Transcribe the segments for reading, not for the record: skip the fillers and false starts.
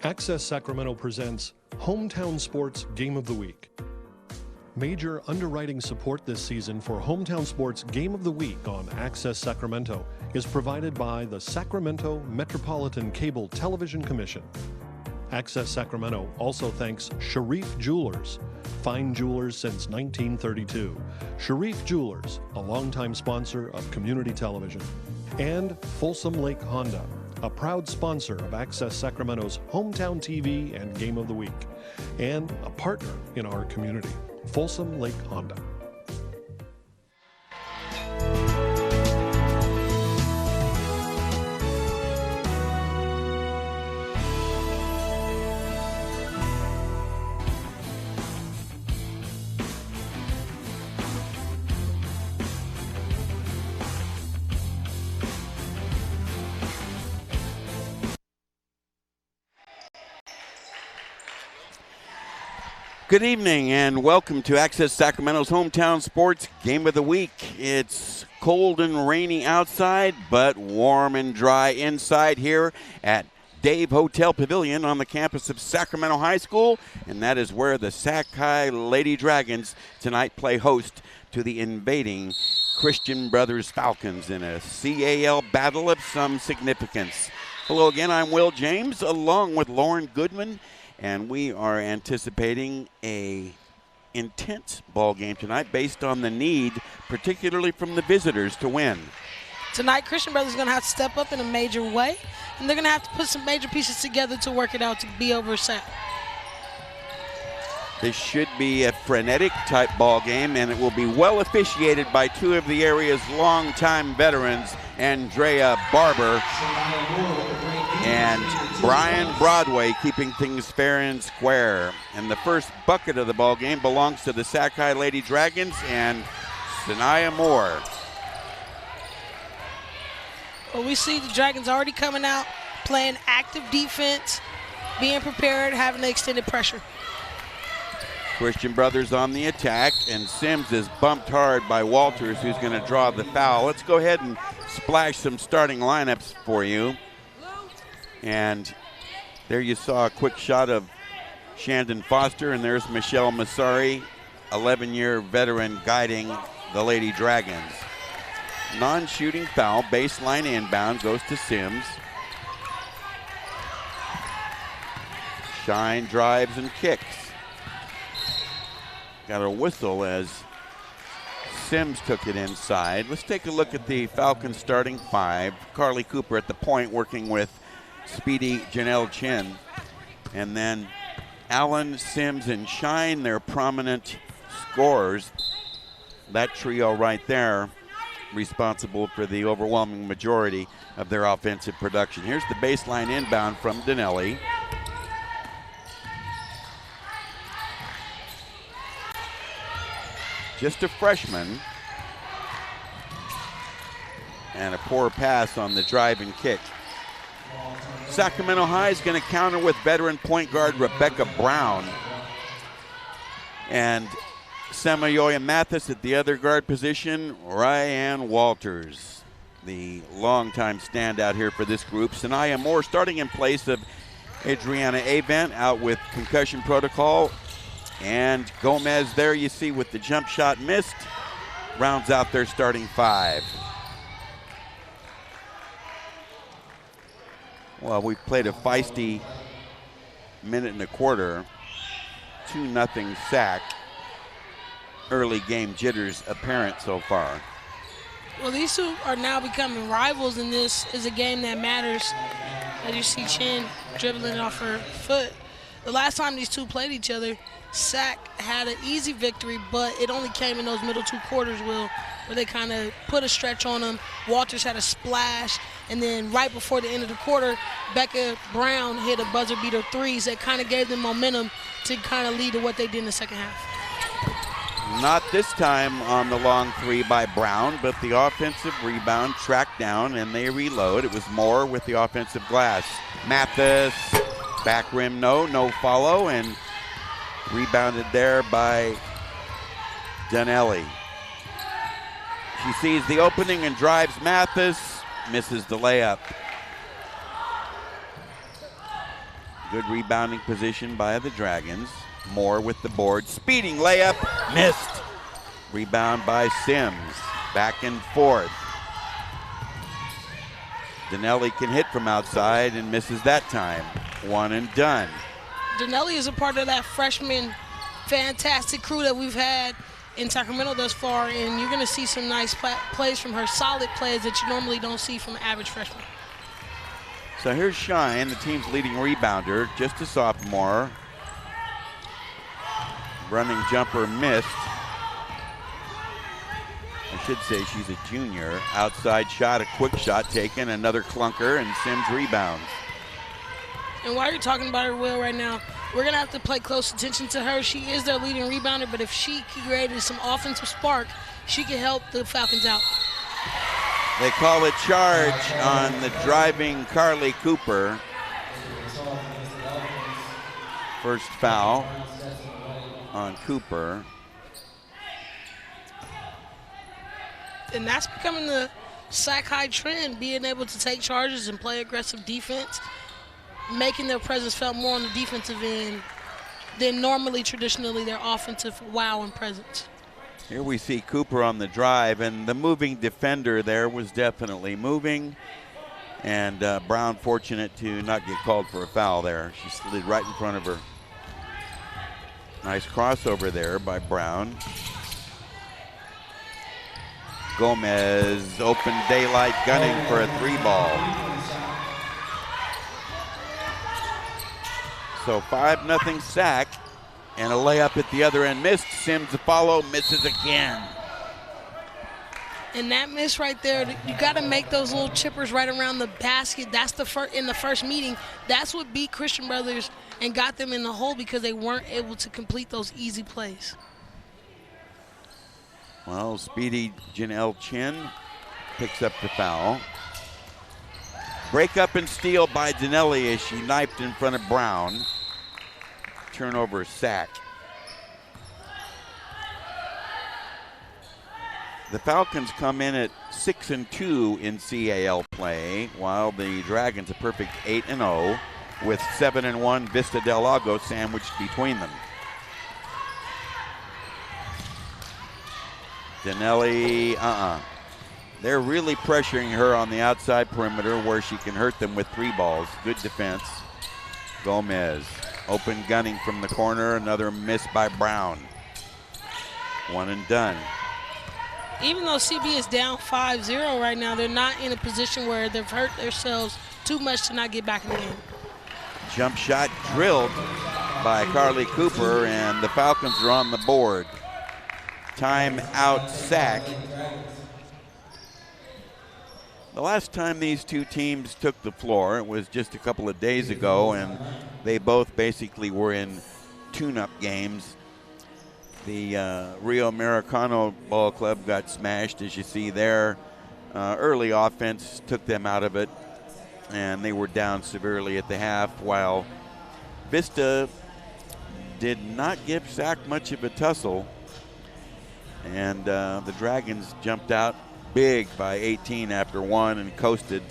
Access Sacramento presents Hometown Sports Game of the Week. Major underwriting support this season for Hometown Sports Game of the Week on Access Sacramento is provided by the Sacramento Metropolitan Cable Television Commission. Access Sacramento also thanks Sharif Jewelers, fine jewelers since 1932. Sharif Jewelers, a longtime sponsor of community television. And Folsom Lake Honda, a proud sponsor of Access Sacramento's Hometown TV and Game of the Week, and a partner in our community, Folsom Lake Honda. Good evening and welcome to Access Sacramento's Hometown Sports Game of the Week. It's cold and rainy outside, but warm and dry inside here at Dave Hotel Pavilion on the campus of Sacramento High School, and that is where the Sac High Lady Dragons tonight play host to the invading Christian Brothers Falcons in a CAL battle of some significance. Hello again, I'm Will James along with Lauren Goodman. And we are anticipating a intense ball game tonight based on the need, particularly from the visitors, to win. Tonight, Christian Brothers are going to have to step up in a major way, and they're going to have to put some major pieces together to work it out to be over Sac. This should be a frenetic type ball game, and it will be well officiated by two of the area's longtime veterans, Andrea Barber and Brian Broadway, keeping things fair and square. And the first bucket of the ball game belongs to the Sac High Lady Dragons and Sanaya Moore. Well, we see the Dragons already coming out, playing active defense, being prepared, having the extended pressure. Christian Brothers on the attack, and Sims is bumped hard by Walters, who's going to draw the foul. Let's go ahead and splash some starting lineups for you. And there you saw a quick shot of Shandon Foster, and there's Michelle Massari, 11-year veteran guiding the Lady Dragons. Non-shooting foul, baseline inbound, goes to Sims. Shine drives and kicks. Got a whistle as Sims took it inside. Let's take a look at the Falcons starting five. Carly Cooper at the point working with speedy Janelle Chin. And then Allen, Sims, and Shine, their prominent scorers. That trio right there responsible for the overwhelming majority of their offensive production. Here's the baseline inbound from Dinelli. Just a freshman. And a poor pass on the drive and kick. Sacramento High is going to counter with veteran point guard Rebecca Brown. And Samayoya Mathis at the other guard position, Ryan Walters, the longtime standout here for this group. Sanaya Moore starting in place of Adriana Avent, out with concussion protocol. And Gomez there you see with the jump shot missed, rounds out their starting five. Well, we've played a feisty minute and a quarter, 2-0 Sac. Early game jitters apparent so far. Well, these two are now becoming rivals, and this is a game that matters. As you see Chin dribbling off her foot. The last time these two played each other, Sac had an easy victory, but it only came in those middle two quarters, Will, where they kind of put a stretch on them. Walters had a splash, and then right before the end of the quarter, Becca Brown hit a buzzer beater threes that kind of gave them momentum to kind of lead to what they did in the second half. Not this time on the long three by Brown, but the offensive rebound tracked down and they reload. It was Moore with the offensive glass. Mathis, back rim, no follow, and rebounded there by Dinelli. She sees the opening and drives Mathis, misses the layup. Good rebounding position by the Dragons. Moore with the board. Speeding layup. Missed. Rebound by Sims. Back and forth. Dinelli can hit from outside and misses that time. One and done. Dinelli is a part of that freshman fantastic crew that we've had in Sacramento thus far, and you're going to see some nice plays from her, solid plays that you normally don't see from an average freshman. So here's Shine, the team's leading rebounder, just a sophomore. Running jumper missed. I should say she's a junior. Outside shot, a quick shot taken, another clunker, and Sims rebounds. And while you're talking about her, Will, right now, we're going to have to pay close attention to her. She is their leading rebounder, but if she created some offensive spark, she can help the Falcons out. They call a charge on the driving Carly Cooper. First foul on Cooper. And that's becoming the Sac High trend, being able to take charges and play aggressive defense, making their presence felt more on the defensive end than normally, traditionally, their offensive wow and presence. Here we see Cooper on the drive, and the moving defender there was definitely moving. And Brown fortunate to not get called for a foul there. She slid right in front of her. Nice crossover there by Brown. Gomez, open daylight gunning for a 3-ball. So 5-0 Sac. And a layup at the other end missed. Sims to follow, misses again. And that miss right there, you got to make those little chippers right around the basket. That's in the first meeting. That's what beat Christian Brothers and got them in the hole, because they weren't able to complete those easy plays. Well, speedy Janelle Chin picks up the foul. Break up and steal by Dinelli as she knifed in front of Brown. Turnover Sac. The Falcons come in at 6-2 in CAL play, while the Dragons a perfect 8-0 with 7-1 Vista Del Lago sandwiched between them. Dinelli, They're really pressuring her on the outside perimeter where she can hurt them with 3 balls. Good defense. Gomez. Open gunning from the corner, another miss by Brown. One and done. Even though CB is down 5-0 right now, they're not in a position where they've hurt themselves too much to not get back in the game. Jump shot drilled by Carly Cooper, and the Falcons are on the board. Time out Sac. The last time these two teams took the floor, it was just a couple of days ago, and they both basically were in tune-up games. The Rio Americano Ball Club got smashed, as you see there. Early offense took them out of it, and they were down severely at the half, while Vista did not give Sac much of a tussle. And the Dragons jumped out big by 18 after 1 and coasted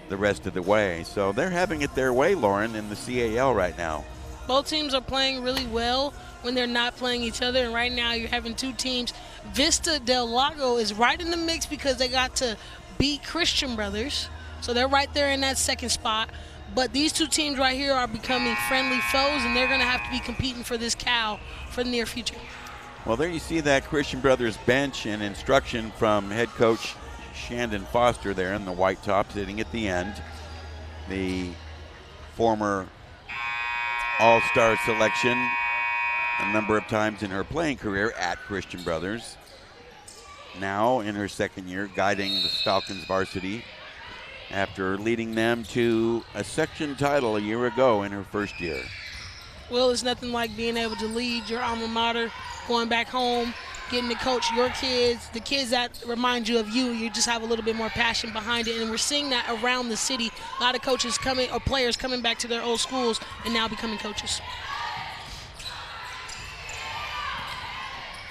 the rest of the way. So they're having it their way, Lauren, in the CAL right now. Both teams are playing really well when they're not playing each other, and right now you're having two teams. Vista Del Lago is right in the mix because they got to beat Christian Brothers, so they're right there in that second spot. But these two teams right here are becoming friendly foes, and they're going to have to be competing for this cow for the near future. Well, there you see that Christian Brothers bench and instruction from head coach Shandon Foster there in the white top sitting at the end. The former all-star selection a number of times in her playing career at Christian Brothers. Now in her second year guiding the Falcons varsity after leading them to a section title a year ago in her first year. Well, it's nothing like being able to lead your alma mater, going back home, getting to coach your kids, the kids that remind you of you. You just have a little bit more passion behind it, and we're seeing that around the city. A lot of coaches coming, or players coming back to their old schools and now becoming coaches.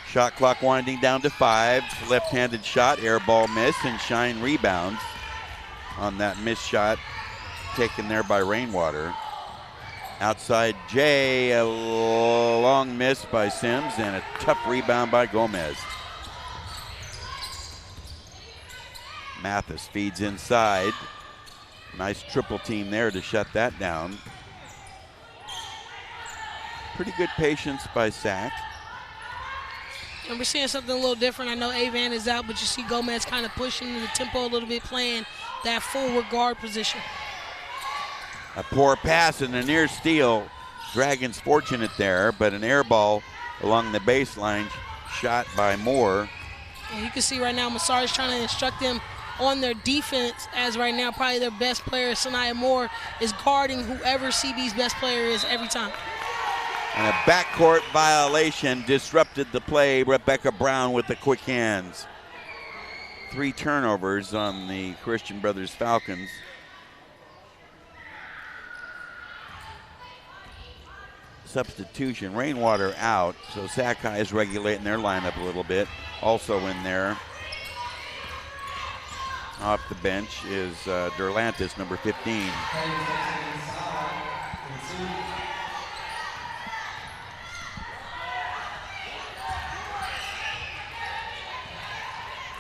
Shot clock winding down to 5. Left-handed shot, air ball miss, and Shine rebounds on that missed shot taken there by Rainwater. Outside Jay, a long miss by Sims and a tough rebound by Gomez. Mathis feeds inside. Nice triple team there to shut that down. Pretty good patience by Sac. And we're seeing something a little different. I know Avan is out, but you see Gomez kind of pushing the tempo a little bit, playing that forward guard position. A poor pass and a near steal. Dragons fortunate there, but an air ball along the baseline shot by Moore. And you can see right now Massari's trying to instruct them on their defense, as right now probably their best player, Sanaya Moore, is guarding whoever CB's best player is every time. And a backcourt violation disrupted the play. Rebecca Brown with the quick hands. 3 turnovers on the Christian Brothers Falcons. Substitution, Rainwater out, so Sakai is regulating their lineup a little bit. Also in there, off the bench, is Derlantis, number 15.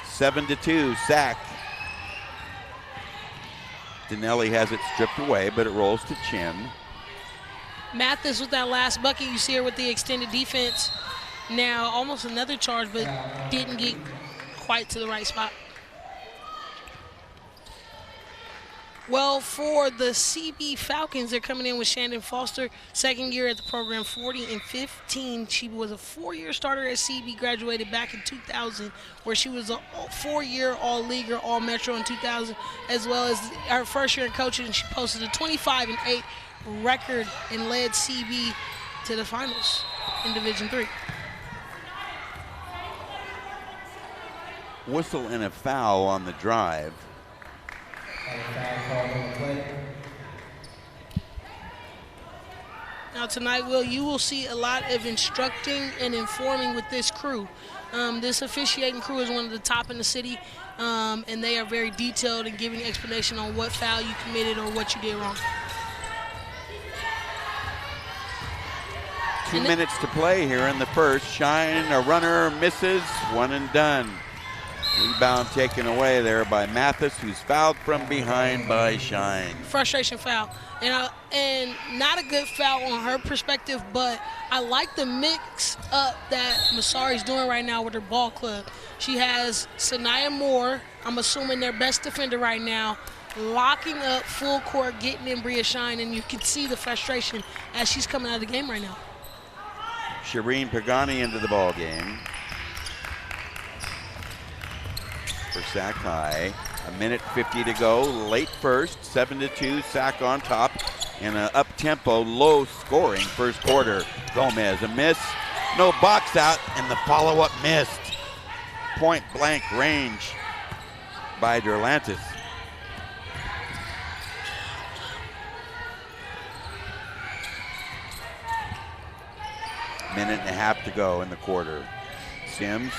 Seven to 2, Sac. Dinelli has it stripped away, but it rolls to Chin. Mathis with that last bucket, you see her with the extended defense. Now almost another charge, but didn't get quite to the right spot. Well, for the CB Falcons, they're coming in with Shandon Foster, second year at the program, 40 and 15. She was a 4-year starter at CB, graduated back in 2000, where she was a 4-year All-Leaguer, All-Metro in 2000, as well as her first year in coaching, and she posted a 25-8 record and led CB to the finals in Division III. Whistle and a foul on the drive. Now tonight, Will, you will see a lot of instructing and informing with this crew. This officiating crew is one of the top in the city, and they are very detailed in giving explanation on what foul you committed or what you did wrong. 2 minutes to play here in the first. Shine, a runner, misses, one and done. Rebound taken away there by Mathis, who's fouled from behind by Shine. Frustration foul. And not a good foul on her perspective, but I like the mix up that Massari's doing right now with her ball club. She has Sanaya Moore, I'm assuming their best defender right now, locking up full court, getting in Bria Shine, and you can see the frustration as she's coming out of the game right now. Shireen Pagani into the ball game. For Sac High, 1:50 to go, late first, 7-2, Sac on top in an up-tempo, low-scoring first quarter. Gomez, a miss, no box out, and the follow-up missed. Point-blank range by Derlantis. Minute and a half to go in the quarter. Sims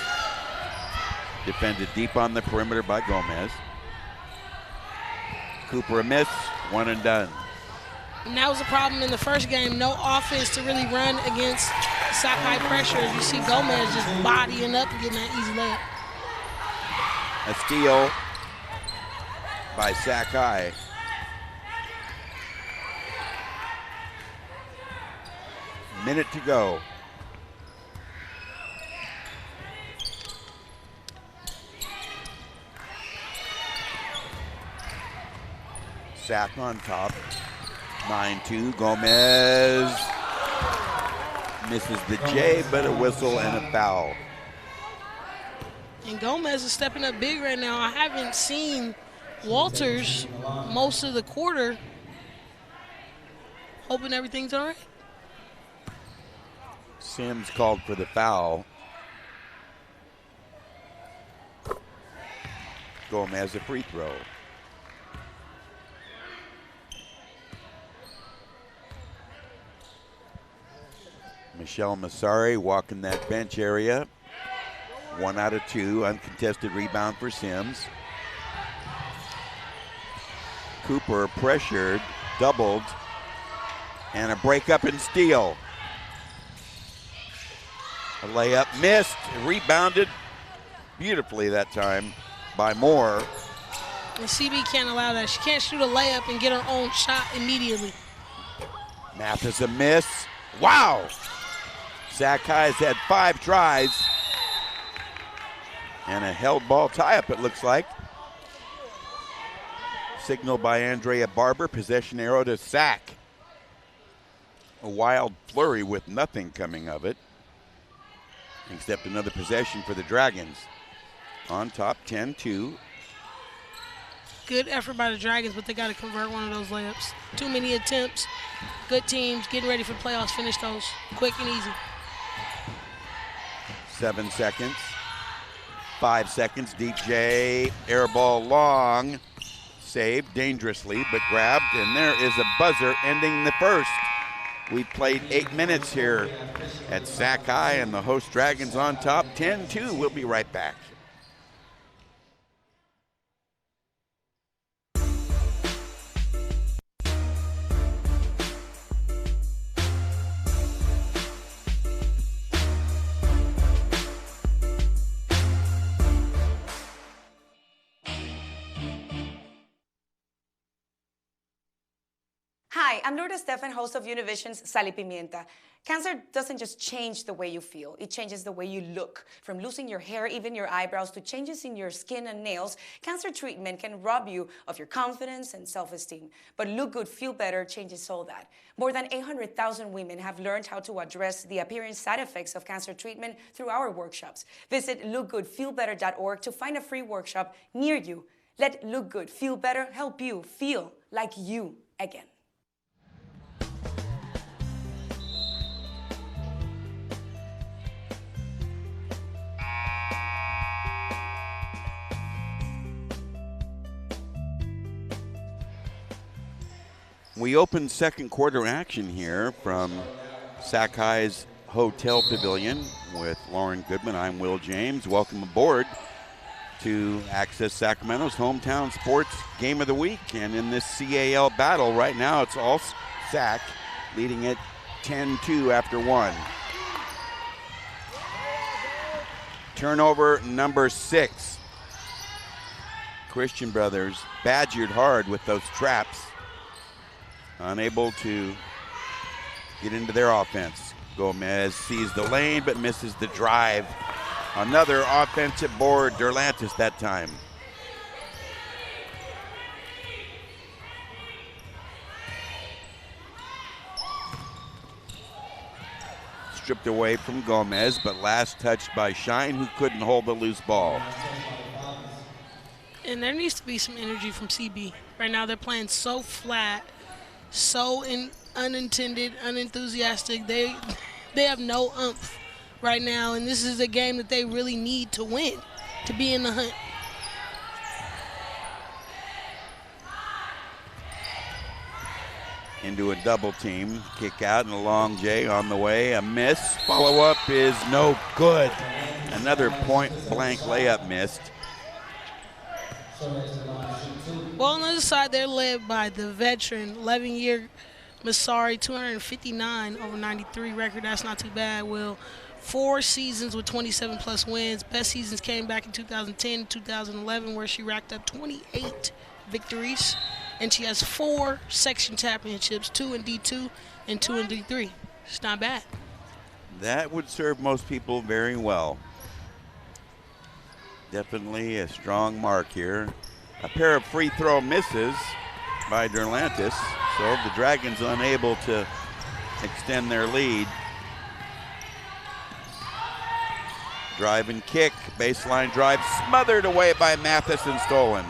defended deep on the perimeter by Gomez. Cooper a miss, one and done. And that was a problem in the first game. No offense to really run against Sakai pressure. You see Gomez just bodying up and getting that easy layup. A steal by Sakai. Minute to go. Sac on top, 9-2, Gomez misses the J, but a whistle and a foul. And Gomez is stepping up big right now. I haven't seen Walters most of the quarter. Hoping everything's all right. Sims called for the foul. Gomez a free throw. Michelle Massari walking that bench area. 1 out of 2, uncontested rebound for Sims. Cooper pressured, doubled, And a break up and steal. A layup missed, rebounded beautifully that time by Moore. And CB can't allow that. She can't shoot a layup and get her own shot immediately. Mathis a miss. Wow! Sac High has had 5 tries. And a held ball tie-up, it looks like. Signal by Andrea Barber, possession arrow to Sac. A wild flurry with nothing coming of it, except another possession for the Dragons. On top, 10-2. Good effort by the Dragons, but they got to convert one of those layups. Too many attempts. Good teams getting ready for playoffs. Finish those quick and easy. 7 seconds. 5 seconds. Deep J, air ball long. Saved dangerously, but grabbed, and there is a buzzer ending the first. We've played 8 minutes here at Sac High, and the host Dragons on top, 10-2. We'll be right back. Hi, I'm Lourdes Stefan, host of Univision's Sal y Pimienta. Cancer doesn't just change the way you feel, it changes the way you look. From losing your hair, even your eyebrows, to changes in your skin and nails, cancer treatment can rob you of your confidence and self-esteem. But Look Good, Feel Better changes all that. More than 800,000 women have learned how to address the appearing side effects of cancer treatment through our workshops. Visit lookgoodfeelbetter.org to find a free workshop near you. Let Look Good, Feel Better help you feel like you again. We open second quarter action here from Sac High's Hotel Pavilion with Lauren Goodman. I'm Will James. Welcome aboard to Access Sacramento's Hometown Sports Game of the Week. And in this CAL battle right now, it's all Sac leading it 10-2 after 1. Turnover number 6. Christian Brothers badgered hard with those traps. Unable to get into their offense. Gomez sees the lane but misses the drive. Another offensive board, Derlantis that time. Stripped away from Gomez, but last touched by Shine, who couldn't hold the loose ball. And there needs to be some energy from CB. Right now they're playing so flat, so unintended, unenthusiastic. They have no oomph right now, and this is a game that they really need to win to be in the hunt. Into a double team, kick out and a long J on the way, a miss. Follow up is no good. Another point blank layup missed. Well, on the other side, they're led by the veteran, 11-year Masari, 259 over 93 record. That's not too bad, Will. 4 seasons with 27-plus wins. Best seasons came back in 2010, 2011, where she racked up 28 victories. And she has 4 section championships, 2 in D2 and 2 in D3. It's not bad. That would serve most people very well. Definitely a strong mark here. A pair of free throw misses by Derlantis, so the Dragons unable to extend their lead. Drive and kick, baseline drive smothered away by Mathis and stolen.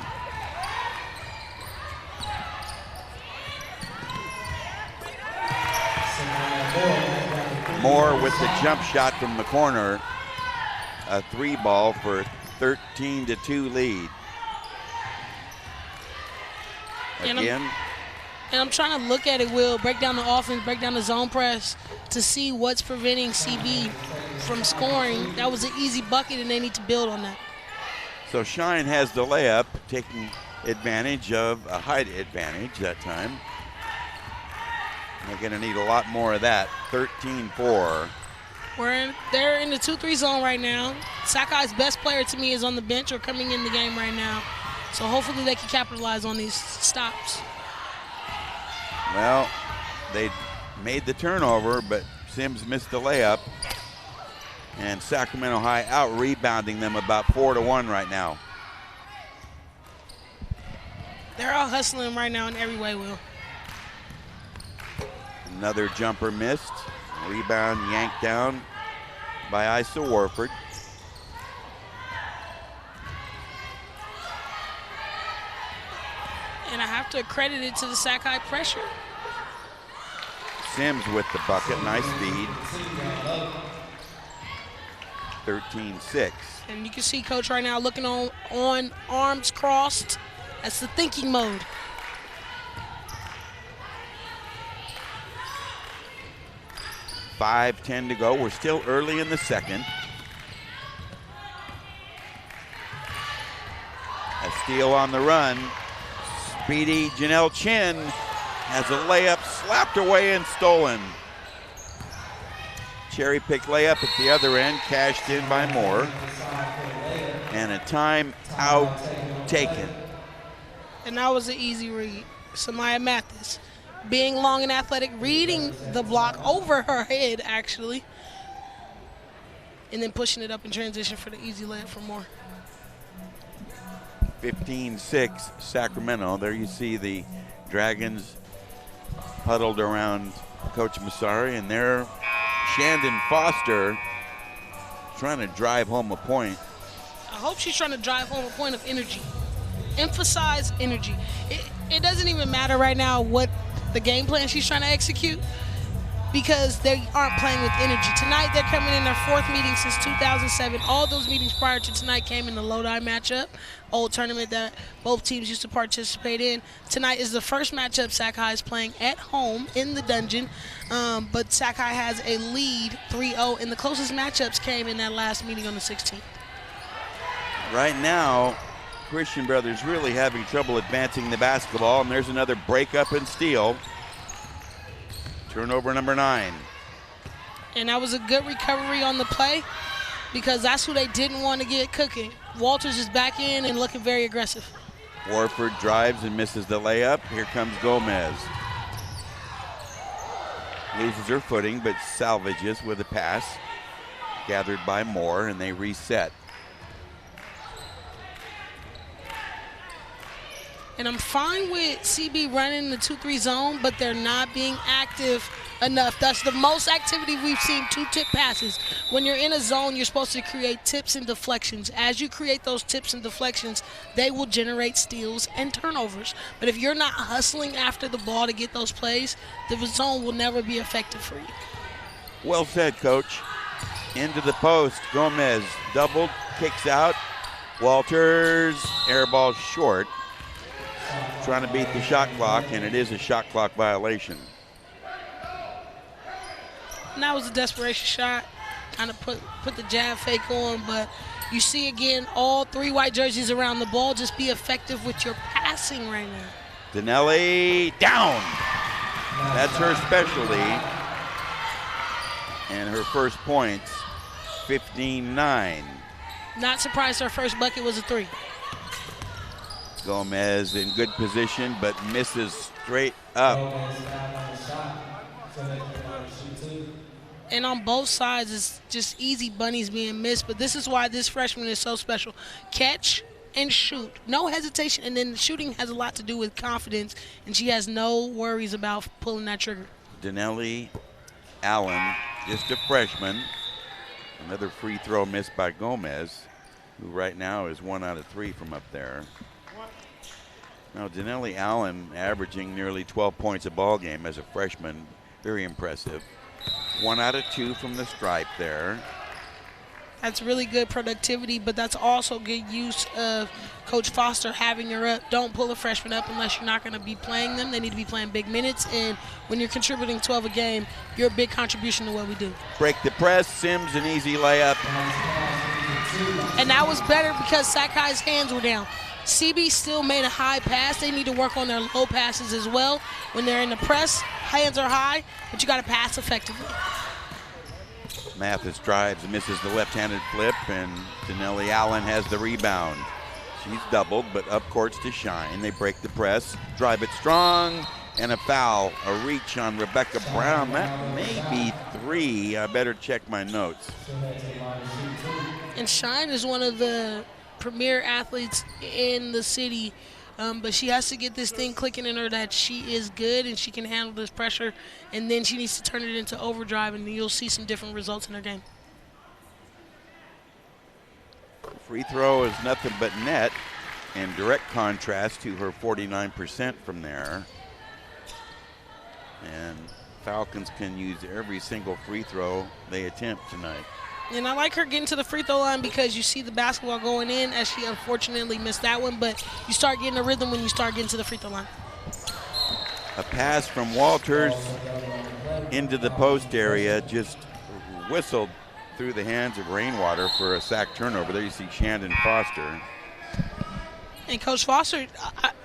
Moore with the jump shot from the corner. A 3-ball for 13-2 lead. Again. And I'm trying to look at it, Will, break down the offense, break down the zone press to see what's preventing CB from scoring. That was an easy bucket, and they need to build on that. So Shine has the layup, taking advantage of a height advantage that time. They're going to need a lot more of that. 13-4. They're in the 2-3 zone right now. Sakai's best player to me is on the bench or coming in the game right now. So hopefully they can capitalize on these stops. Well, they made the turnover, but Sims missed the layup. And Sacramento High out rebounding them about 4-1 right now. They're out hustling right now in every way, Will. Another jumper missed. Rebound yanked down by Isa Warford. And I have to credit it to the Sakai pressure. Sims with the bucket, nice feed. 13-6. And you can see Coach right now looking on arms crossed. That's the thinking mode. $5:10 to go. We're still early in the second. A steal on the run. Speedy Janelle Chin has a layup slapped away and stolen. Cherry pick layup at the other end, cashed in by Moore. And a timeout taken. And that was an easy read. Samaya Mathis, being long and athletic, reading the block over her head, actually. And then pushing it up in transition for the easy layup for Moore. 15-6 Sacramento. There you see the Dragons huddled around Coach Massari, and there Shandon Foster trying to drive home a point. I hope she's trying to drive home a point of energy. Emphasize energy. It doesn't even matter right now what the game plan she's trying to execute, because they aren't playing with energy. Tonight they're coming in their fourth meeting since 2007. All those meetings prior to tonight came in the Lodi matchup, old tournament that both teams used to participate in. Tonight is the first matchup Sakai is playing at home in the Dungeon, but Sakai has a lead 3-0, and the closest matchups came in that last meeting on the 16th. Right now, Christian Brothers really having trouble advancing the basketball, and there's another breakup and steal. Turnover number 9. And that was a good recovery on the play, because that's who they didn't want to get cooking. Walters is back in and looking very aggressive. Warford drives and misses the layup. Here comes Gomez. Loses her footing, but salvages with a pass. Gathered by Moore, and they reset. And I'm fine with CB running the 2-3 zone, but they're not being active enough. That's the most activity we've seen, 2 tip passes. When you're in a zone, you're supposed to create tips and deflections. As you create those tips and deflections, they will generate steals and turnovers. But if you're not hustling after the ball to get those plays, the zone will never be effective for you. Well said, Coach. Into the post, Gomez doubled, kicks out. Walters, air ball short. Trying to beat the shot clock, and it is a shot clock violation. And that was a desperation shot. Kind of put the jab fake on, but you see again all 3 white jerseys around the ball. Just be effective with your passing right now. Dinelli down. That's her specialty. And her first points, 15-9. Not surprised her first bucket was a 3. Gomez in good position, but misses straight up. And on both sides, it's just easy bunnies being missed. But this is why this freshman is so special. Catch and shoot. No hesitation. And then the shooting has a lot to do with confidence. And she has no worries about pulling that trigger. Dinelli Allen, just a freshman. Another free throw missed by Gomez, who right now is 1 out of 3 from up there. Now, Dinelli Allen averaging nearly 12 points a ball game as a freshman. Very impressive. 1 out of 2 from the stripe there. That's really good productivity, but that's also good use of Coach Foster having her up. Don't pull a freshman up unless you're not going to be playing them. They need to be playing big minutes, and when you're contributing 12 a game, you're a big contribution to what we do. Break the press, Sims an easy layup. And that was better because Sakai's hands were down. CB still made a high pass. They need to work on their low passes as well. When they're in the press, hands are high, but you got to pass effectively. Mathis drives, misses the left-handed flip, and Denelli Allen has the rebound. She's doubled, but up courts to Shine. They break the press, drive it strong, and a foul, a reach on Rebecca Brown. That may be 3. I better check my notes. And Shine is one of the premier athletes in the city, but she has to get this thing clicking in her that she is good and she can handle this pressure, and then she needs to turn it into overdrive, and you'll see some different results in her game. Free throw is nothing but net, in direct contrast to her 49% from there. And Falcons can use every single free throw they attempt tonight. And I like her getting to the free throw line because you see the basketball going in, as she unfortunately missed that one, but you start getting a rhythm when you start getting to the free throw line. A pass from Walters into the post area, just whistled through the hands of Rainwater for a sack turnover. There you see Shandon Foster. And Coach Foster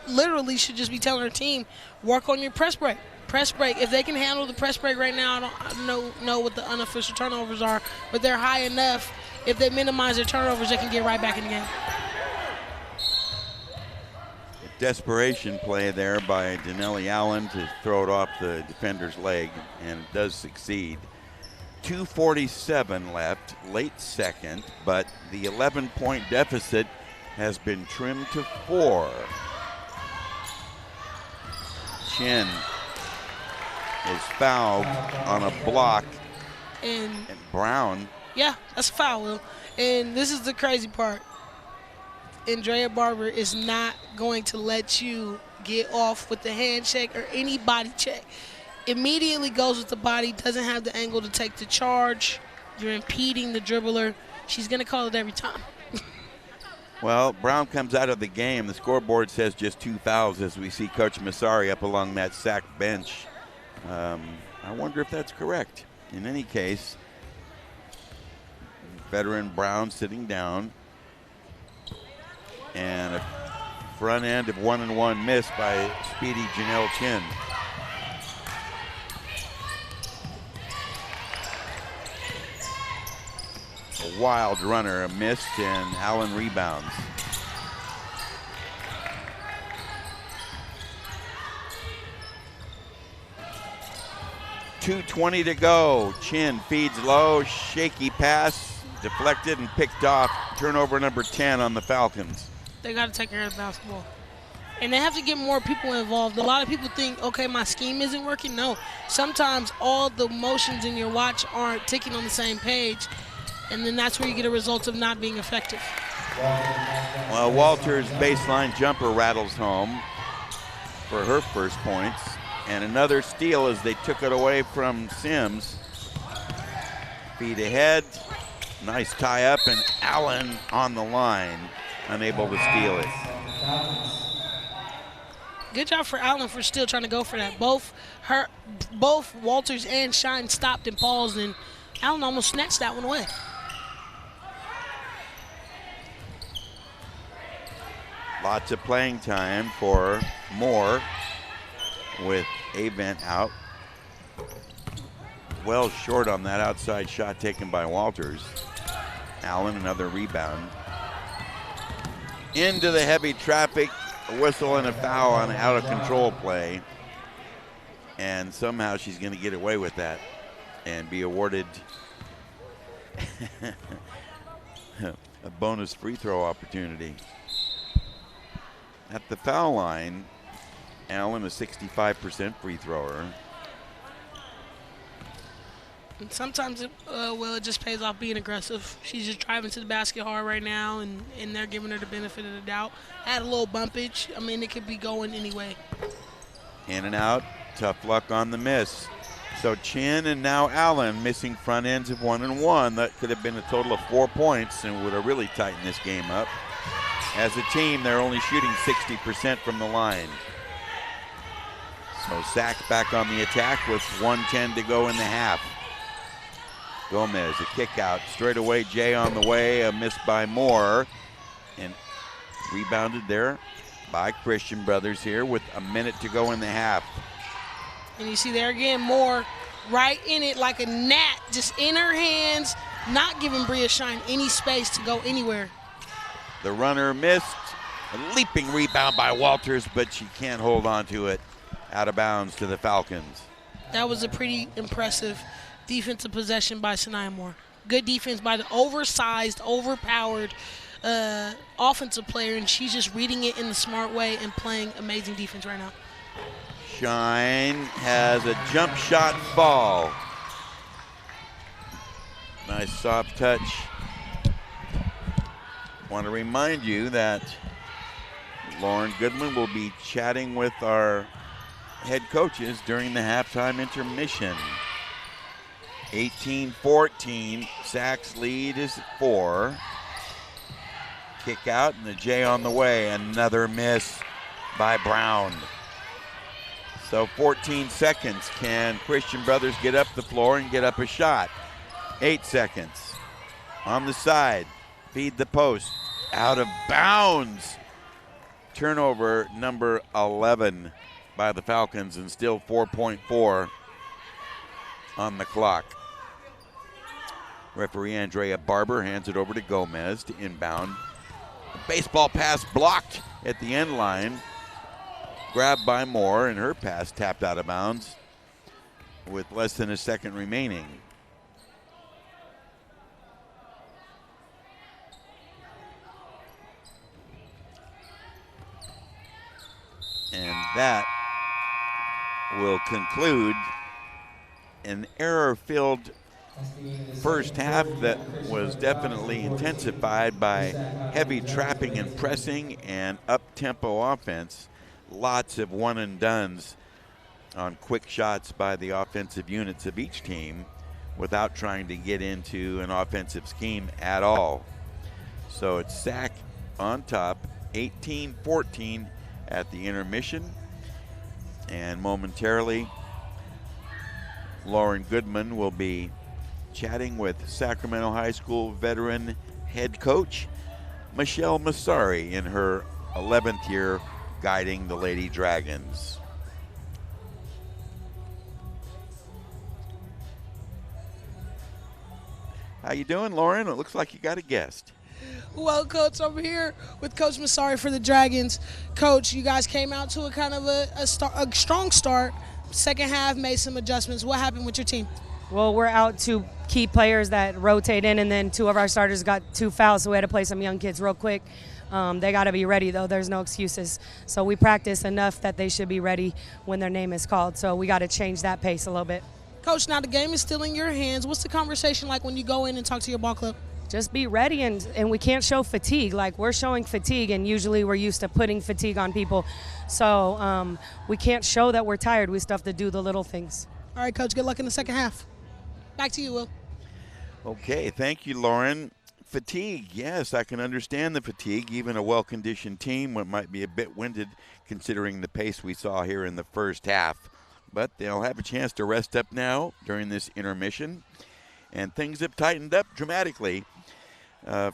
literally should just be telling her team, work on your press break. Press break. If they can handle the press break right now, I don't know what the unofficial turnovers are, but they're high enough. If they minimize their turnovers, they can get right back in the game. Desperation play there by Denelli Allen to throw it off the defender's leg, and it does succeed. 2:47 left, late second, but the 11-point deficit has been trimmed to 4. Chin is fouled on a block, and Brown. Yeah, that's a foul, Will. And this is the crazy part. Andrea Barber is not going to let you get off with the handshake or any body check. Immediately goes with the body, doesn't have the angle to take the charge. You're impeding the dribbler. She's going to call it every time. Well, Brown comes out of the game. The scoreboard says just 2 fouls as we see Coach Massari up along that sack bench. I wonder if that's correct. In any case, veteran Brown sitting down, and a front end of 1-and-1 miss by speedy Janelle Chin. A wild runner, a missed, and Allen rebounds. .220 to go. Chin feeds low, shaky pass, deflected and picked off. Turnover number 10 on the Falcons. They got to take care of the basketball. And they have to get more people involved. A lot of people think, okay, my scheme isn't working. No, sometimes all the motions in your watch aren't ticking on the same page, and then that's where you get a result of not being effective. Well, Walters' baseline jumper rattles home for her first points, and another steal as they took it away from Sims. Feed ahead, nice tie up, and Allen on the line, unable to steal it. Good job for Allen for still trying to go for that. Both Walters and Shine stopped and paused, and Allen almost snatched that one away. Lots of playing time for Moore with Avent out. Well short on that outside shot taken by Walters. Allen, another rebound. Into the heavy traffic, a whistle and a foul on an out of control play. And somehow she's going to get away with that and be awarded a bonus free throw opportunity. At the foul line, Allen, a 65% free thrower. And sometimes it just pays off being aggressive. She's just driving to the basket hard right now, and they're giving her the benefit of the doubt. Had a little bumpage. I mean, it could be going anyway. In and out, tough luck on the miss. So Chin and now Allen missing front ends of 1-and-1. That could have been a total of 4 points and would have really tightened this game up. As a team, they're only shooting 60% from the line. So Sac back on the attack with 1:10 to go in the half. Gomez, a kick out, straight away Jay on the way, a miss by Moore. And Rebounded there by Christian Brothers here with a minute to go in the half. And you see there again, Moore right in it like a gnat, just in her hands, not giving Bria Shine any space to go anywhere. The runner missed. A leaping rebound by Walters, but she can't hold on to it. Out of bounds to the Falcons. That was a pretty impressive defensive possession by Sanaya Moore. Good defense by the oversized, overpowered offensive player, and she's just reading it in the smart way and playing amazing defense right now. Shine has a jump shot ball. Nice soft touch. Want to remind you that Lauren Goodman will be chatting with our head coaches during the halftime intermission. 18-14, Sac's lead is 4. Kick out and the J on the way. Another miss by Brown. So 14 seconds. Can Christian Brothers get up the floor and get up a shot? 8 seconds. On the side, feed the post. Out of bounds. Turnover number 11 by the Falcons, and still 4.4 on the clock. Referee Andrea Barber hands it over to Gomez to inbound. Baseball pass blocked at the end line. Grabbed by Moore, and her pass tapped out of bounds with less than a second remaining. And that will conclude an error-filled first half that was definitely intensified by heavy trapping and pressing and up-tempo offense. Lots of one-and-dones on quick shots by the offensive units of each team without trying to get into an offensive scheme at all. So it's Sac on top, 18-14 at the intermission. And momentarily, Lauren Goodman will be chatting with Sacramento High School veteran head coach Michelle Massari in her 11th year guiding the Lady Dragons. How you doing, Lauren? It looks like you got a guest. Well, Coach, I'm here with Coach Massari for the Dragons. Coach, you guys came out to a kind of a strong start. Second half, made some adjustments. What happened with your team? Well, we're out 2 key players that rotate in, and then 2 of our starters got 2 fouls, so we had to play some young kids real quick. They got to be ready, though. There's no excuses. So we practice enough that they should be ready when their name is called. So we got to change that pace a little bit. Coach, now the game is still in your hands. What's the conversation like when you go in and talk to your ball club? Just be ready, and we can't show fatigue. Like, we're showing fatigue, and usually we're used to putting fatigue on people. So we can't show that we're tired. We still have to do the little things. All right, Coach, good luck in the second half. Back to you, Will. Okay, thank you, Lauren. Fatigue, yes, I can understand the fatigue. Even a well-conditioned team might be a bit winded considering the pace we saw here in the first half. But they'll have a chance to rest up now during this intermission. And things have tightened up dramatically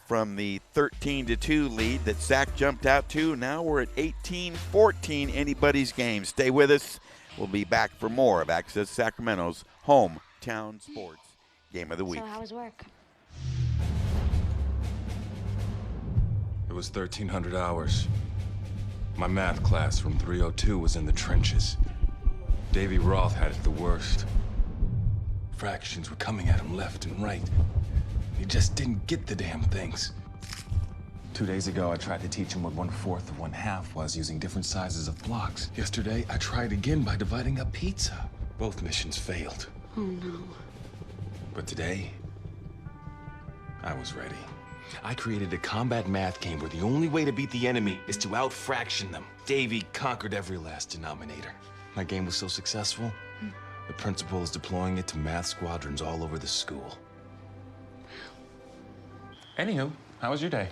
from the 13-2 lead that Sac jumped out to. Now we're at 18-14, anybody's game. Stay with us. We'll be back for more of Access Sacramento's Hometown Sports Game of the Week. So how was work? It was 1,300 hours. My math class from 302 was in the trenches. Davy Roth had it the worst. Fractions were coming at him left and right. He just didn't get the damn things. 2 days ago, I tried to teach him what 1/4 of 1/2 was using different sizes of blocks. Yesterday, I tried again by dividing up pizza. Both missions failed. Oh no. But today, I was ready. I created a combat math game where the only way to beat the enemy is to out-fraction them. Davy conquered every last denominator. My game was so successful, the principal is deploying it to math squadrons all over the school. Anywho, how was your day?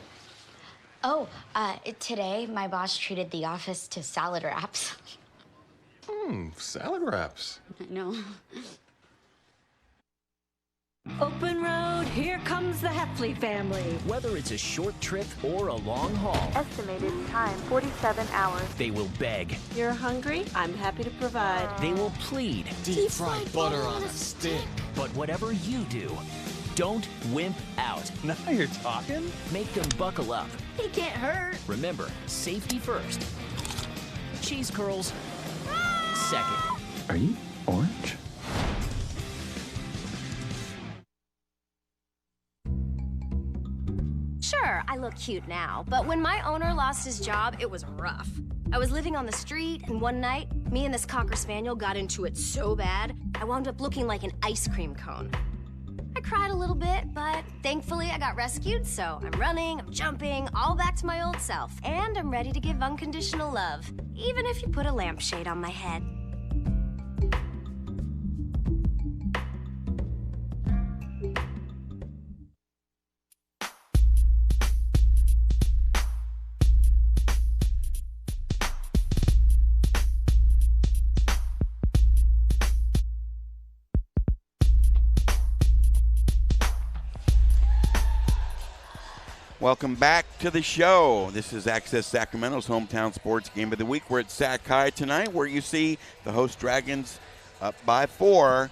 Oh, today my boss treated the office to salad wraps. Salad wraps. I know. Open road, here comes the Heffley family. Whether it's a short trip or a long haul. Estimated time, 47 hours. They will beg. You're hungry? I'm happy to provide. They will plead. Deep fried butter on a stick. But whatever you do, don't wimp out. Now you're talking. Make them buckle up. He can't hurt. Remember, safety first. Cheese curls second. Are you orange? Sure, I look cute now, but when my owner lost his job, it was rough. I was living on the street, and one night, me and this Cocker Spaniel got into it so bad, I wound up looking like an ice cream cone. I cried a little bit, but thankfully I got rescued, so I'm running, I'm jumping, all back to my old self. And I'm ready to give unconditional love, even if you put a lampshade on my head. Welcome back to the show. This is Access Sacramento's Hometown Sports Game of the Week. We're at Sac High tonight, where you see the host Dragons up by 4,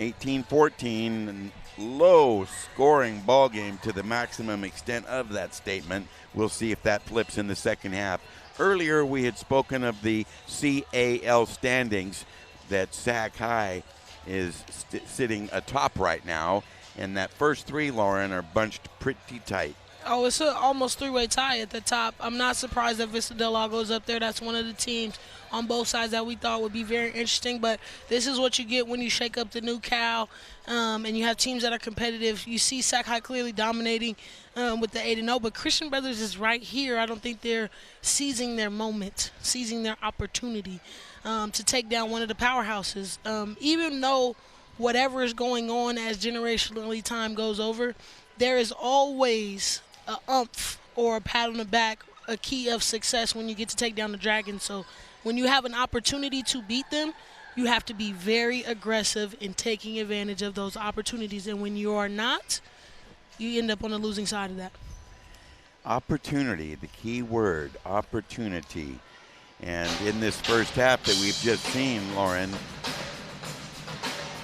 18-14. Low-scoring ball game to the maximum extent of that statement. We'll see if that flips in the second half. Earlier, we had spoken of the CAL standings, that Sac High is sitting atop right now, and that first three, Lauren, are bunched pretty tight. Oh, it's an almost three-way tie at the top. I'm not surprised that Vista Del Lago is up there. That's one of the teams on both sides that we thought would be very interesting. But this is what you get when you shake up the new Cal, and you have teams that are competitive. You see Sac High clearly dominating with the 8-0, but Christian Brothers is right here. I don't think they're seizing their moment, seizing their opportunity to take down one of the powerhouses. Even though whatever is going on as generationally time goes over, there is always a umph or a pat on the back, a key of success when you get to take down the Dragons. So when you have an opportunity to beat them, you have to be very aggressive in taking advantage of those opportunities. And when you are not, you end up on the losing side of that. Opportunity, the key word, opportunity. And in this first half that we've just seen, Lauren,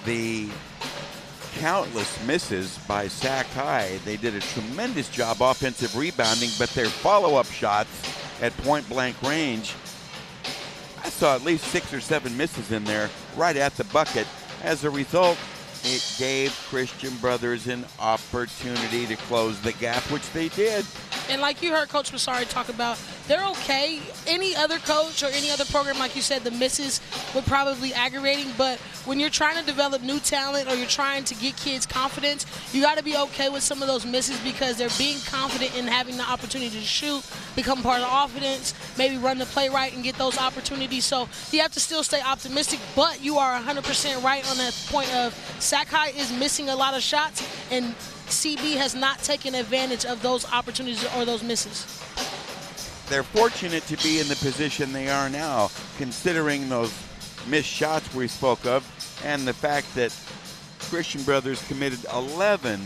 the countless misses by Sac High. They did a tremendous job offensive rebounding, but their follow-up shots at point-blank range, I saw at least 6 or 7 misses in there right at the bucket. As a result, it gave Christian Brothers an opportunity to close the gap, which they did. And like you heard Coach Massari talk about, they're okay. Any other coach or any other program, like you said, the misses would probably be aggravating. But when you're trying to develop new talent or you're trying to get kids confidence, you got to be okay with some of those misses because they're being confident in having the opportunity to shoot, become part of the offense, maybe run the play right and get those opportunities. So you have to still stay optimistic, but you are 100% right on that point of Sac High is missing a lot of shots, and CB has not taken advantage of those opportunities or those misses. They're fortunate to be in the position they are now, considering those missed shots we spoke of and the fact that Christian Brothers committed 11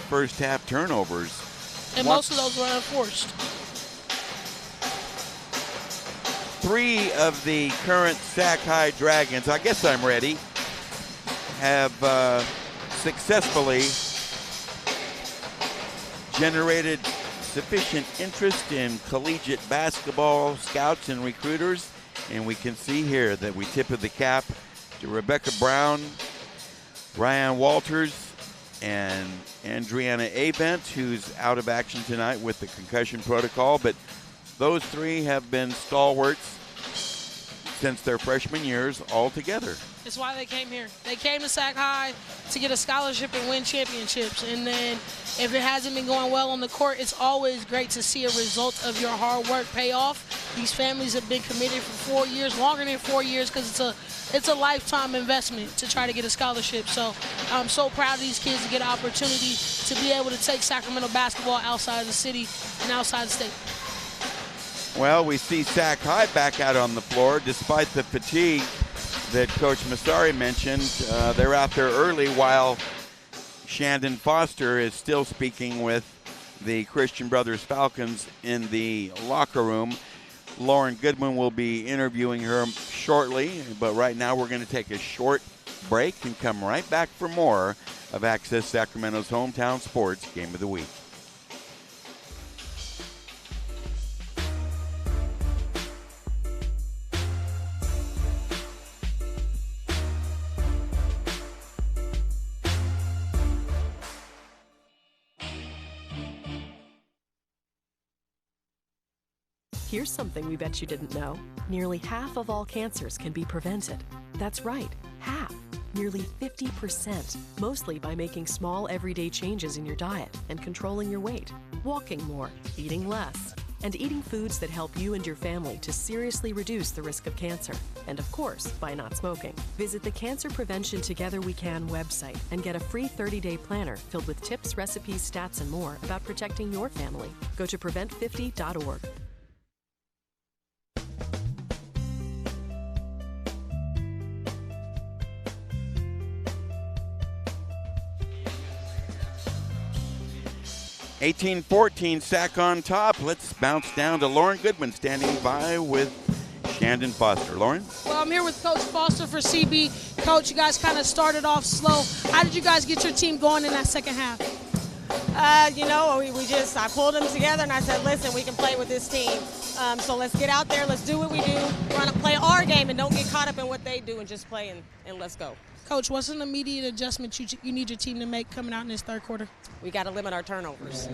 first-half turnovers. And most of those were unforced. 3 of the current Sac High Dragons, I guess I'm ready, have successfully generated sufficient interest in collegiate basketball scouts and recruiters, and we can see here that we tip of the cap to Rebecca Brown, Ryan Walters, and Andriana Avent, who's out of action tonight with the concussion protocol, but those 3 have been stalwarts since their freshman years all together. It's why they came here. They came to Sac High to get a scholarship and win championships. And then if it hasn't been going well on the court, it's always great to see a result of your hard work pay off. These families have been committed for 4 years, longer than 4 years, because it's a lifetime investment to try to get a scholarship. So I'm so proud of these kids to get an opportunity to be able to take Sacramento basketball outside of the city and outside the state. Well, we see Sac High back out on the floor despite the fatigue that Coach Massari mentioned. They're out there early while Shandon Foster is still speaking with the Christian Brothers Falcons in the locker room. Lauren Goodman will be interviewing her shortly, but right now we're going to take a short break and come right back for more of Access Sacramento's Hometown Sports Game of the Week. Here's something we bet you didn't know. Nearly half of all cancers can be prevented. That's right, half. Nearly 50%, mostly by making small everyday changes in your diet and controlling your weight, walking more, eating less, and eating foods that help you and your family to seriously reduce the risk of cancer. And of course, by not smoking. Visit the Cancer Prevention Together We Can website and get a free 30-day planner filled with tips, recipes, stats, and more about protecting your family. Go to prevent50.org. (18-14) Sac on top. Let's bounce down to Lauren Goodman standing by with Shandon Foster. Lauren? Well, I'm here with Coach Foster for CB. Coach, you guys kind of started off slow. How did you guys get your team going in that second half? I pulled them together and I said, listen, we can play with this team. So let's get out there, let's do what we do. We're going to play our game and don't get caught up in what they do and just play and let's go. Coach, what's an immediate adjustment you need your team to make coming out in this third quarter? We got to limit our turnovers.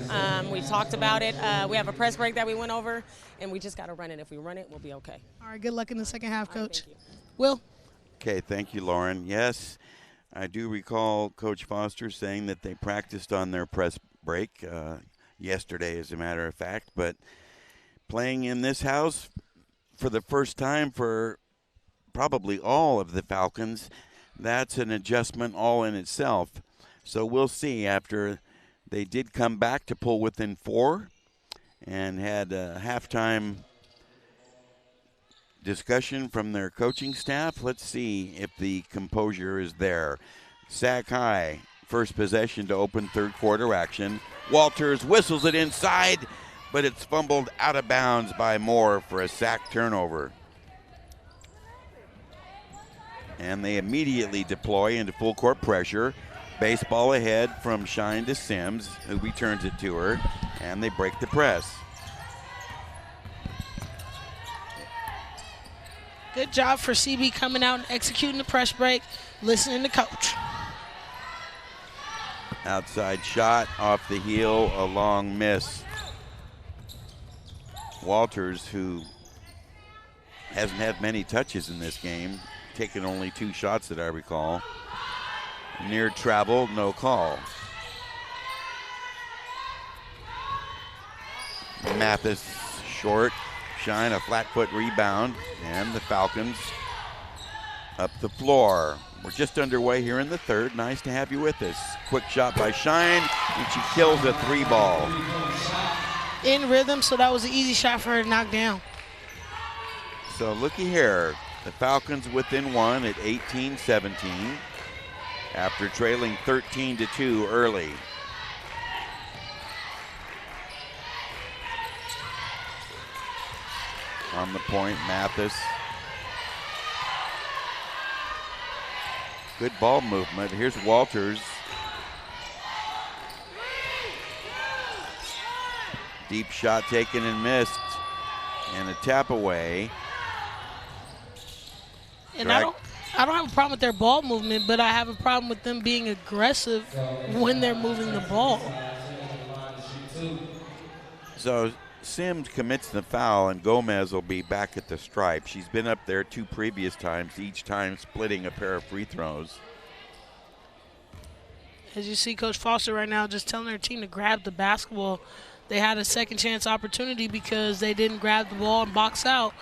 We talked about it. We have a press break that we went over, and we just got to run it. If we run it, we'll be okay. All right, good luck in the second half, Coach. Will? Okay, thank you, Lauren. Yes, I do recall Coach Foster saying that they practiced on their press break yesterday, as a matter of fact, but playing in this house for the first time for probably all of the Falcons, that's an adjustment all in itself. So we'll see. After they did come back to pull within 4 and had a halftime discussion from their coaching staff, let's see if the composure is there. Sac High, first possession to open third quarter action. Walters whistles it inside, but it's fumbled out of bounds by Moore for a Sac turnover. And they immediately deploy into full court pressure. Baseball ahead from Shine to Sims, who returns it to her, and they break the press. Good job for CB coming out and executing the press break, listening to Coach. Outside shot off the heel, a long miss. Walters, who hasn't had many touches in this game, taken only 2 shots that I recall. Near travel, no call. Mathis short, Shine a flat foot rebound, and the Falcons up the floor. We're just underway here in the third. Nice to have you with us. Quick shot by Shine, and she kills a 3-ball. In rhythm, so that was an easy shot for her to knock down. So looky here. The Falcons within 1 at 18-17 after trailing 13-2 early. On the point, Mathis. Good ball movement. Here's Walters. Deep shot taken and missed. And a tap away. And I don't have a problem with their ball movement, but I have a problem with them being aggressive when they're moving the ball. So Sims commits the foul, and Gomez will be back at the stripe. She's been up there 2 previous times, each time splitting a pair of free throws. As you see Coach Foster right now just telling her team to grab the basketball. They had a second chance opportunity because they didn't grab the ball and box out.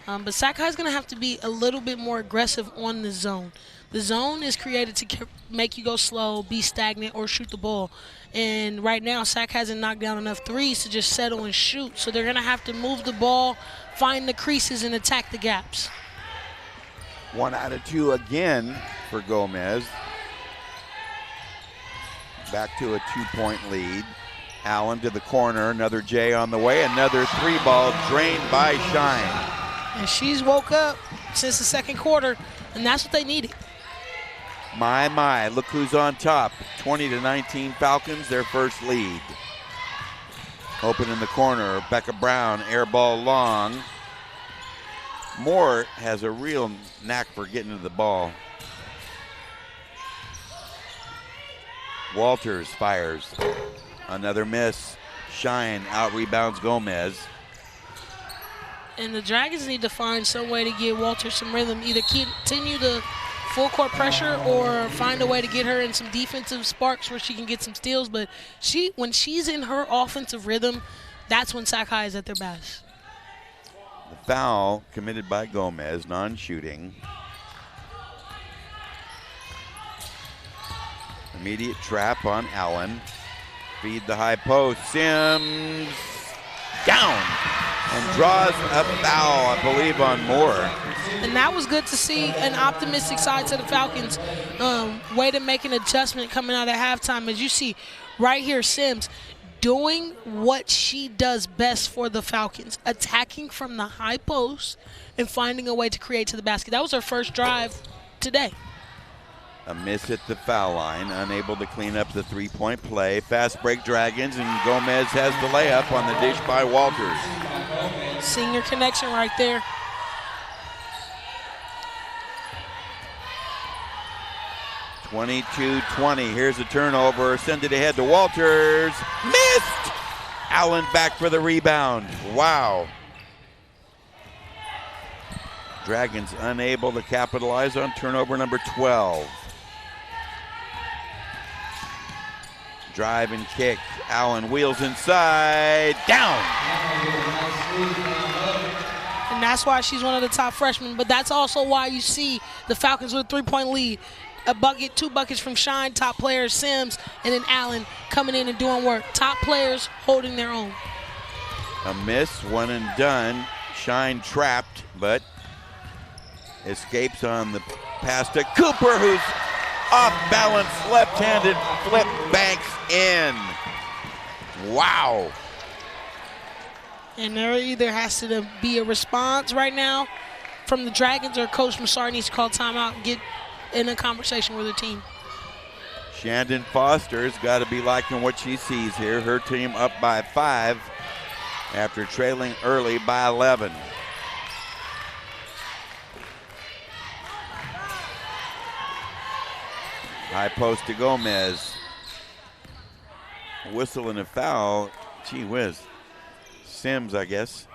But Sac High is going to have to be a little bit more aggressive on the zone. The zone is created to make you go slow, be stagnant, or shoot the ball. And right now, Sac hasn't knocked down enough threes to just settle and shoot. So they're going to have to move the ball, find the creases, and attack the gaps. 1 out of 2 again for Gomez. back to a 2-point lead. Allen to the corner, another J on the way, another 3-ball drained by Shine. And she's woke up since the second quarter, and that's what they needed. My, look who's on top. 20-19 Falcons, their first lead. Open in the corner, Becca Brown, air ball long. Moore has a real knack for getting to the ball. Walters fires. Another miss. Shine out rebounds Gomez. And the Dragons need to find some way to get Walters some rhythm. Either continue the full court pressure or find a way to get her in some defensive sparks where she can get some steals. But when she's in her offensive rhythm, that's when Sac High is at their best. The foul committed by Gomez, non-shooting. Immediate trap on Allen. Feed the high post. Sims down and draws a foul, I believe, on Moore. And that was good to see an optimistic side to the Falcons. Way to make an adjustment coming out at halftime. As you see right here, Sims doing what she does best for the Falcons, attacking from the high post and finding a way to create to the basket. That was her first drive today. A miss at the foul line, unable to clean up the three-point play. Fast break Dragons, and Gomez has the layup on the dish by Walters. Senior connection right there. (22-20). Here's a turnover. Send it ahead to Walters. Missed! Allen back for the rebound. Wow. Dragons unable to capitalize on turnover number 12. Drive and kick. Allen wheels inside. Down! And that's why she's one of the top freshmen, but that's also why you see the Falcons with a 3-point lead. A bucket, 2 buckets from Shine, top players, Sims, and then Allen coming in and doing work. Top players holding their own. A miss, one and done. Shine trapped, but escapes on the pass to Cooper, who's off balance, left-handed flip, banks in. Wow. And there either has to be a response right now from the Dragons, or Coach Massar needs to call timeout and get in a conversation with her team. Shandon Foster's got to be liking what she sees here. Her team up by 5 after trailing early by 11. High post to Gomez. Whistle and a foul. Gee whiz. Sims, I guess.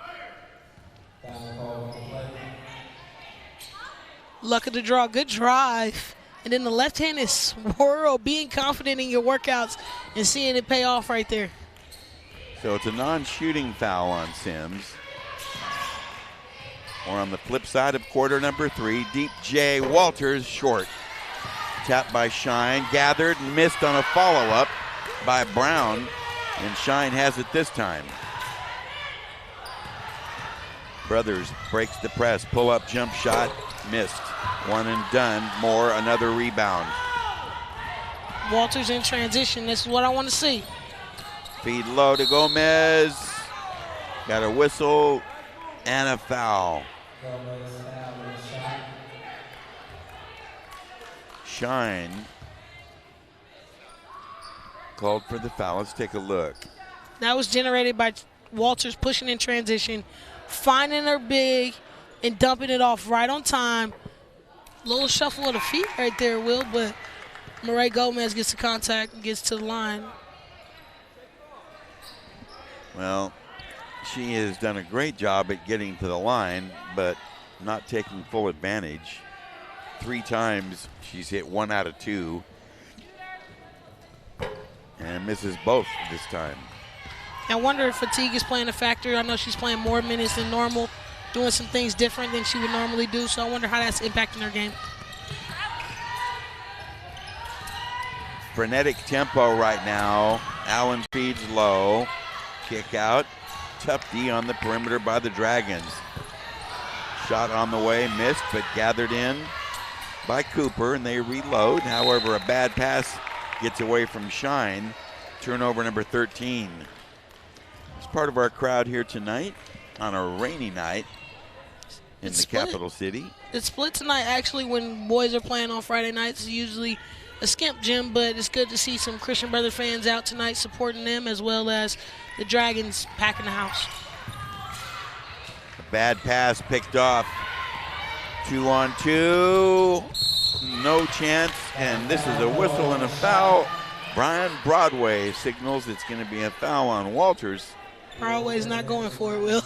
Luck of the draw, good drive. And then the left-handed swirl, being confident in your workouts and seeing it pay off right there. So it's a non-shooting foul on Sims. Or on the flip side of quarter number 3, deep J. Walters short. Tapped by Shine, gathered and missed on a follow-up by Brown, and Shine has it this time. Brothers breaks the press, pull-up jump shot, missed. One and done. Moore, another rebound. Walters in transition, this is what I want to see. Feed low to Gomez. Got a whistle and a foul. Shine called for the foul. Let's take a look. That was generated by Walters pushing in transition, finding her big and dumping it off right on time. Little shuffle of the feet right there, Will, but Marae Gomez gets the contact and gets to the line. Well, she has done a great job at getting to the line, but not taking full advantage. 3 times she's hit 1 out of 2 and misses both this time. I wonder if fatigue is playing a factor. I know she's playing more minutes than normal, doing some things different than she would normally do, so I wonder how that's impacting her game. Frenetic tempo right now. Allen feeds low. Kick out. Tough D on the perimeter by the Dragons. Shot on the way, missed, but gathered in by Cooper, and they reload. However, a bad pass gets away from Shine. Turnover number 13. It's part of our crowd here tonight on a rainy night in the capital city. It's split tonight, actually, when boys are playing on Friday nights. It's usually a skimp gym, but it's good to see some Christian Brothers fans out tonight supporting them, as well as the Dragons packing the house. A bad pass picked off. 2-on-2. No chance, and this is a whistle and a foul. Brian Broadway signals it's going to be a foul on Walters. Broadway's not going for it, Will.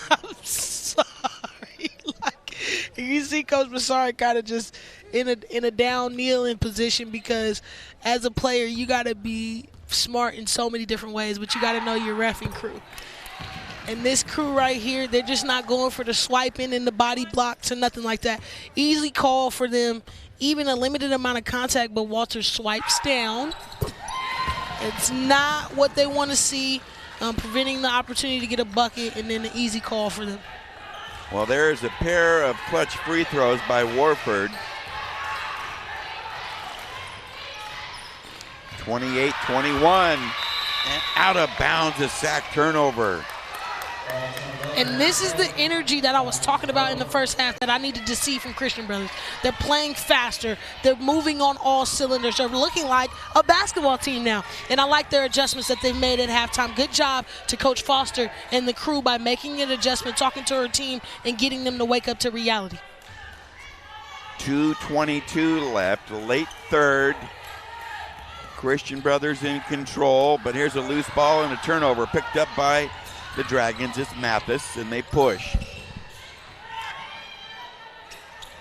I'm sorry. You see Coach Massari kind of just in a down kneeling position, because as a player you got to be smart in so many different ways, but you got to know your reffing crew. And this crew right here, they're just not going for the swiping and the body blocks or nothing like that. Easy call for them, even a limited amount of contact, but Walters swipes down. It's not what they want to see, preventing the opportunity to get a bucket, and then an easy call for them. Well, there's a pair of clutch free throws by Warford. 28-21, and out of bounds, a sack turnover. And this is the energy that I was talking about in the first half that I needed to see from Christian Brothers. They're playing faster. They're moving on all cylinders. They're looking like a basketball team now. And I like their adjustments that they've made at halftime. Good job to Coach Foster and the crew by making an adjustment, talking to her team, and getting them to wake up to reality. 2:22 left, late third. Christian Brothers in control, but here's a loose ball and a turnover picked up by the Dragons. It's Mathis, and they push.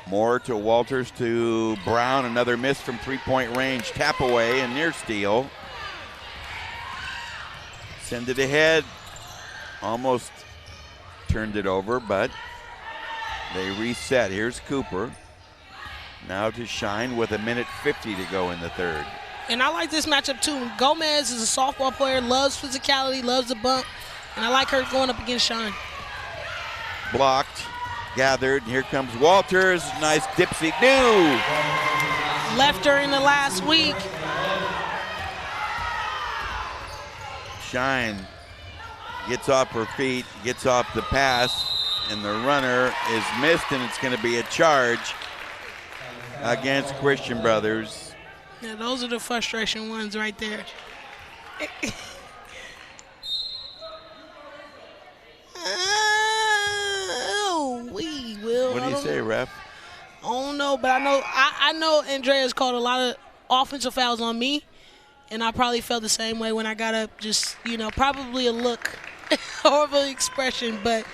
More to Walters to Brown. Another miss from three-point range. Tap away and near steal. Send it ahead. Almost turned it over, but they reset. Here's Cooper. Now to Shine with 1:50 to go in the third. And I like this matchup too. Gomez is a softball player, loves physicality, loves the bump. And I like her going up against Shine. Blocked, gathered, and here comes Walters. Nice dipsy-do. Left her in the last week. Shine gets off her feet, gets off the pass, and the runner is missed, and it's going to be a charge against Christian Brothers. Yeah, those are the frustration ones right there. What do you say, ref? I don't know, but I know Andrea's called a lot of offensive fouls on me, and I probably felt the same way when I got up. Just, probably a look, horrible expression, but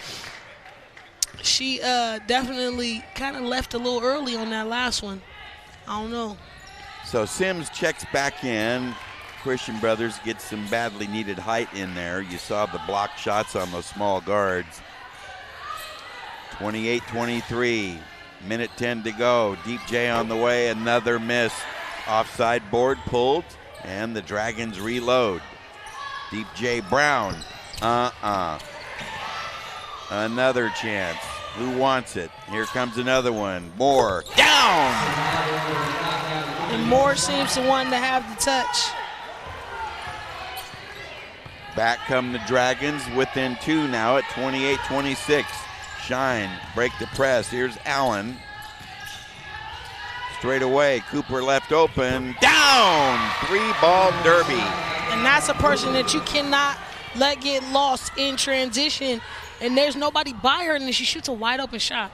she definitely kind of left a little early on that last one. I don't know. So Sims checks back in. Christian Brothers gets some badly needed height in there. You saw the block shots on those small guards. 28-23, minute 10 to go. Deep J on the way, another miss. Offside board pulled, and the Dragons reload. Deep J Brown, Another chance. Who wants it? Here comes another one. Moore, down! And Moore seems to want to have the touch. Back come the Dragons within two now at 28-26. Shine, break the press. Here's Allen. Straight away, Cooper left open. Down! Three-ball derby. And that's a person that you cannot let get lost in transition. And there's nobody by her, and then she shoots a wide-open shot.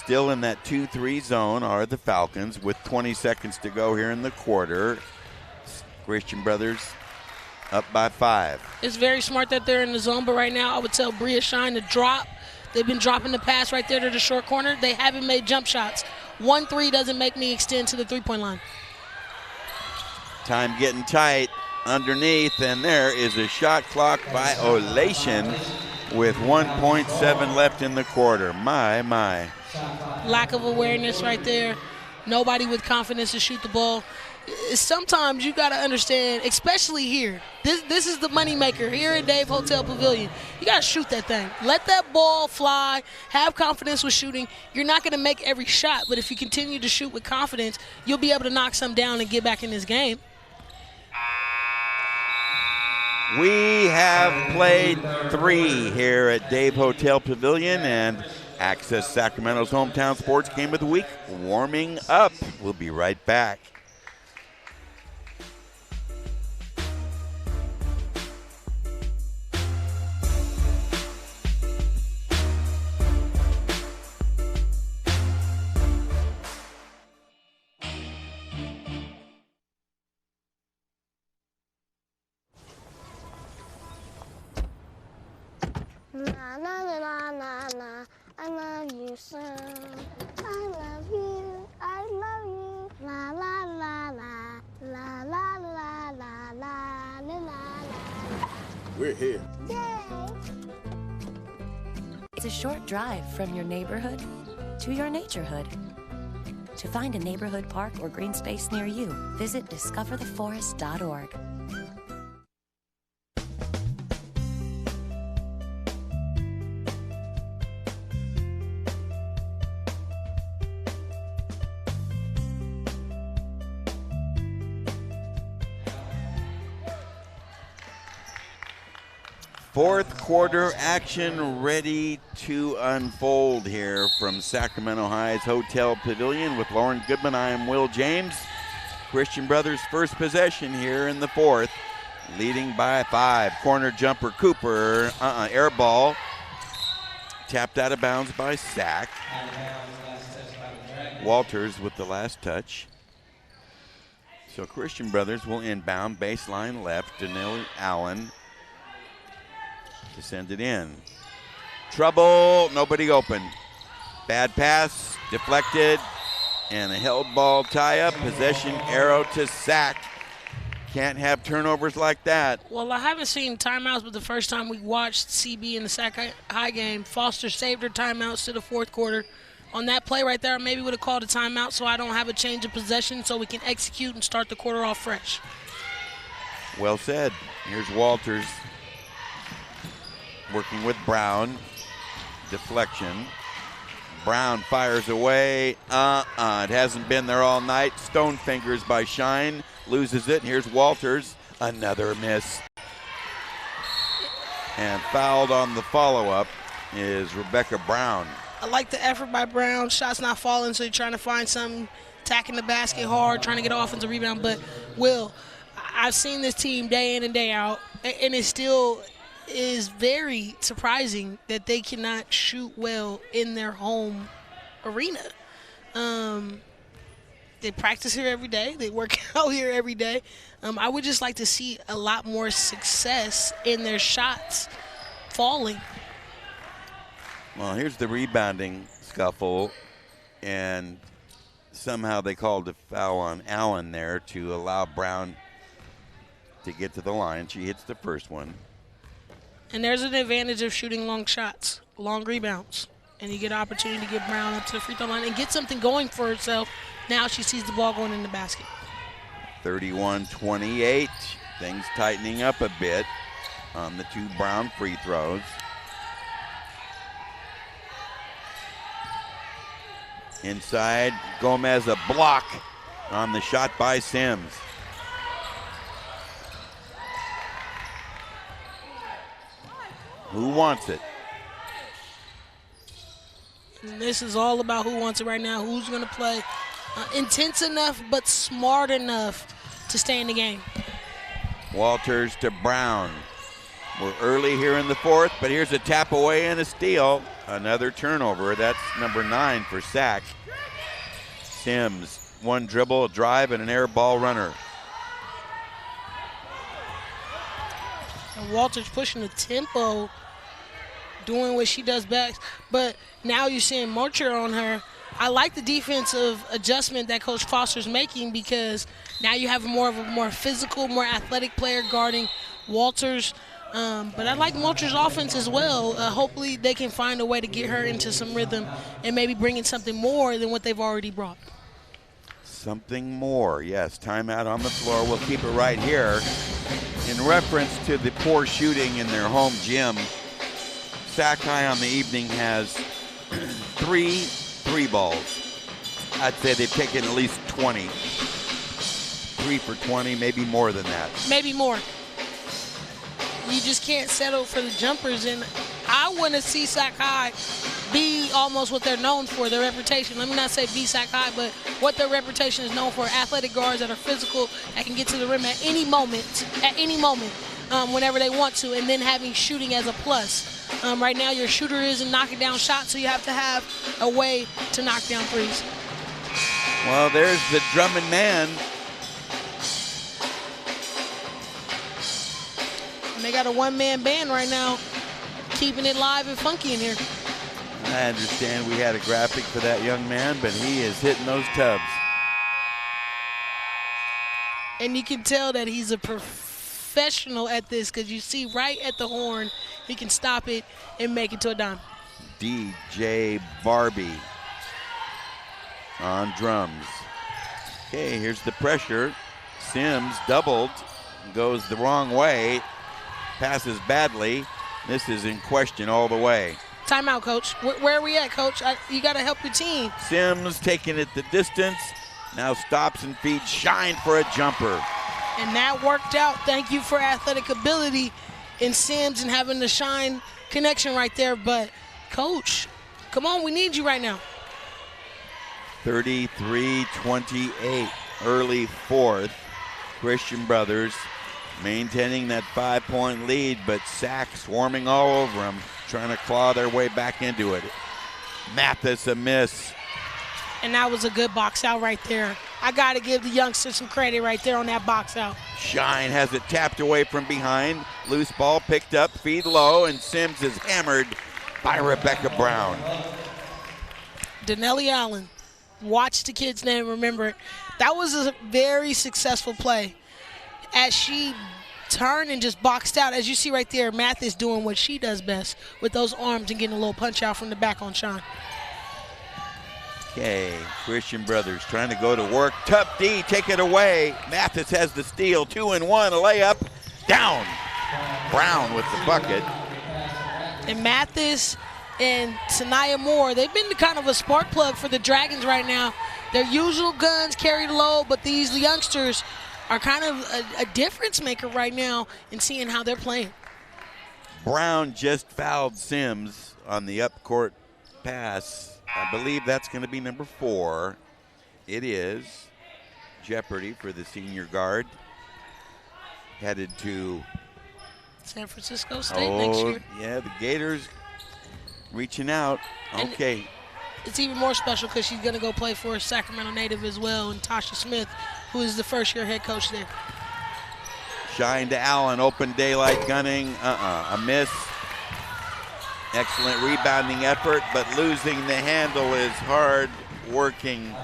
Still in that 2-3 zone are the Falcons with 20 seconds to go here in the quarter. Christian Brothers up by 5. It's very smart that they're in the zone, but right now I would tell Bria Shine to drop. They've been dropping the pass right there to the short corner. They haven't made jump shots. 1-3 doesn't make me extend to the three-point line. Time getting tight underneath, and there is a shot clock violation with 1.7 left in the quarter. My. Lack of awareness right there. Nobody with confidence to shoot the ball. sometimes you got to understand, especially here. This is the moneymaker here at Dave Hotel Pavilion. You got to shoot that thing. Let that ball fly. Have confidence with shooting. You're not going to make every shot, but if you continue to shoot with confidence, you'll be able to knock some down and get back in this game. We have played 3 here at Dave Hotel Pavilion, and Access Sacramento's hometown sports game of the week warming up. We'll be right back. Na na na na na, I love you so. I love you, I love you. La la la la, la la la la la la la. We're here. Yay! It's a short drive from your neighborhood to your naturehood. To find a neighborhood park or green space near you, visit discovertheforest.org. Fourth quarter action ready to unfold here from Sacramento High's Hotel Pavilion with Lauren Goodman. I am Will James. Christian Brothers' first possession here in the fourth, leading by 5. Corner jumper Cooper, air ball, tapped out of bounds by Sack. Walters with the last touch. So Christian Brothers will inbound, baseline left, Danilo Allen to send it in. Trouble, nobody open. Bad pass, deflected, and a held ball tie-up. Possession arrow to Sack. Can't have turnovers like that. Well, I haven't seen timeouts, but the first time we watched CB in the Sac High game, Foster saved her timeouts to the fourth quarter. On that play right there, maybe would have called a timeout so I don't have a change of possession so we can execute and start the quarter off fresh. Well said. Here's Walters working with Brown. Deflection. Brown fires away. It hasn't been there all night. Stone fingers by Shine. Loses it. Here's Walters. Another miss. And fouled on the follow-up is Rebecca Brown. I like the effort by Brown. Shots not falling, so you're trying to find something, attacking the basket hard, trying to get an offensive rebound. But, Will, I've seen this team day in and day out, and it still is very surprising that they cannot shoot well in their home arena. They practice here every day. They work out here every day. I would just like to see a lot more success in their shots falling. Well, here's the rebounding scuffle, and somehow they called a foul on Allen there to allow Brown to get to the line. She hits the first one. And there's an advantage of shooting long shots, long rebounds. And you get an opportunity to get Brown up to the free throw line and get something going for herself. Now she sees the ball going in the basket. 31-28. Things tightening up a bit on the 2 Brown free throws. Inside, Gomez a block on the shot by Sims. Who wants it? And this is all about who wants it right now. Who's going to play intense enough but smart enough to stay in the game. Walters to Brown. We're early here in the fourth, but here's a tap away and a steal. Another turnover. That's number 9 for Sack. Sims, 1 dribble, a drive, and an air ball runner. And Walters pushing the tempo, doing what she does best. But now you're seeing Marcher on her. I like the defensive adjustment that Coach Foster's making because now you have more of a more physical, more athletic player guarding Walters. But I like Marcher's offense as well. Hopefully they can find a way to get her into some rhythm and maybe bring in something more than what they've already brought. Something more. Yes, timeout on the floor. We'll keep it right here. In reference to the poor shooting in their home gym, Sac High on the evening has 3 balls. I'd say they've taken at least 20. 3 for 20, maybe more than that. Maybe more. You just can't settle for the jumpers, and I want to see Sac High be almost what they're known for, their reputation. Let me not say be Sac High, but what their reputation is known for, athletic guards that are physical, that can get to the rim at any moment, whenever they want to, and then having shooting as a plus. Right now, your shooter isn't knocking down shots, so you have to have a way to knock down threes. Well, there's the Drummond man. And they got a one-man band right now, keeping it live and funky in here. I understand we had a graphic for that young man, but he is hitting those tubs. And you can tell that he's a professional at this, because you see right at the horn, he can stop it and make it to a dime. DJ Barbie on drums. Okay, here's the pressure. Sims doubled, goes the wrong way, passes badly. This is in question all the way. Timeout, Coach. Where are we at, Coach? You got to help your team. Sims taking it the distance. Now stops and feeds Shine for a jumper. And that worked out. Thank you for athletic ability in Sims and having the Shine connection right there. But, Coach, come on, we need you right now. 33-28, early fourth. Christian Brothers maintaining that 5-point lead, but Sac swarming all over them, trying to claw their way back into it. Mathis a miss. And that was a good box out right there. I got to give the youngsters some credit right there on that box out. Shine has it tapped away from behind. Loose ball picked up, feed low, and Sims is hammered by Rebecca Brown. Denelli Allen. Watch the kid's name, remember it. That was a very successful play. As she turned and just boxed out, as you see right there, Mathis doing what she does best with those arms and getting a little punch out from the back on Shine. Okay, Christian Brothers trying to go to work. Tough D, take it away. Mathis has the steal, 2-1, a layup, down. Brown with the bucket. And Mathis and Sanaya Moore, they've been kind of a spark plug for the Dragons right now. Their usual guns carry the load, but these youngsters are kind of a difference maker right now in seeing how they're playing. Brown just fouled Sims on the up-court pass. I believe that's going to be number 4. It is. Jeopardy for the senior guard. Headed to San Francisco State next year. Yeah, the Gators reaching out. Okay. And it's even more special because she's going to go play for a Sacramento native as well, and Tasha Smith, who is the first-year head coach there. Shine to Allen, open daylight gunning, a miss. Excellent rebounding effort, but losing the handle is hard working.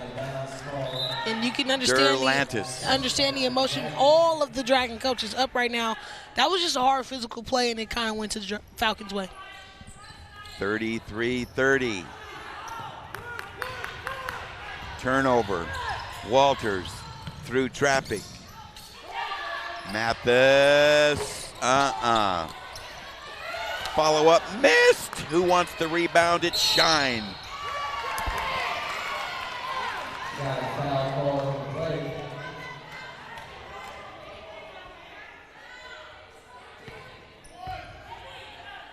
And you can understand the emotion. All of the Dragon coaches up right now. That was just a hard physical play, and it kind of went to the Falcons' way. 33-30. Turnover. Walters through traffic. Mathis, Follow-up missed. Who wants the rebound? It's Shine.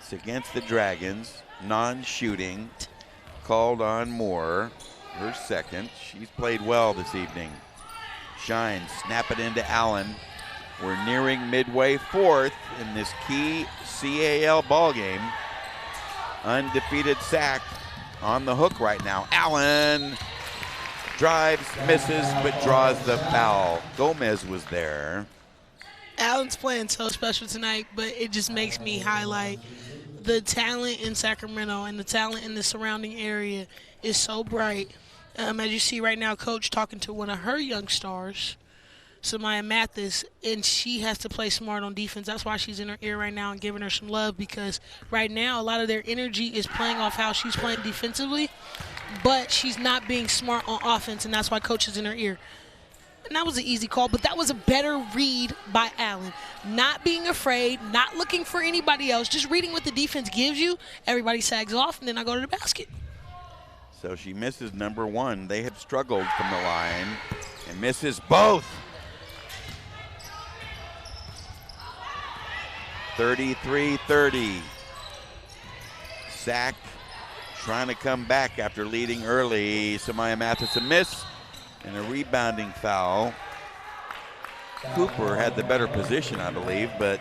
It's against the Dragons. Non-shooting. Called on Moore. Her second. She's played well this evening. Shine, snap it into Allen. We're nearing midway fourth in this key CAL ball game. Undefeated Sac on the hook right now. Allen drives, misses, but draws the foul. Gomez was there. Allen's playing so special tonight, but it just makes me highlight the talent in Sacramento, and the talent in the surrounding area is so bright. As you see right now, Coach talking to one of her young stars, Samaya Mathis, and she has to play smart on defense. That's why she's in her ear right now and giving her some love, because right now a lot of their energy is playing off how she's playing defensively. but she's not being smart on offense, and that's why coach is in her ear. And that was an easy call, but that was a better read by Allen. Not being afraid, not looking for anybody else, just reading what the defense gives you. Everybody sags off, and then I go to the basket. So she misses number 1. They have struggled from the line and misses both. 33-30. Sac trying to come back after leading early. Samaya Matheson miss and a rebounding foul. Cooper had the better position, I believe, but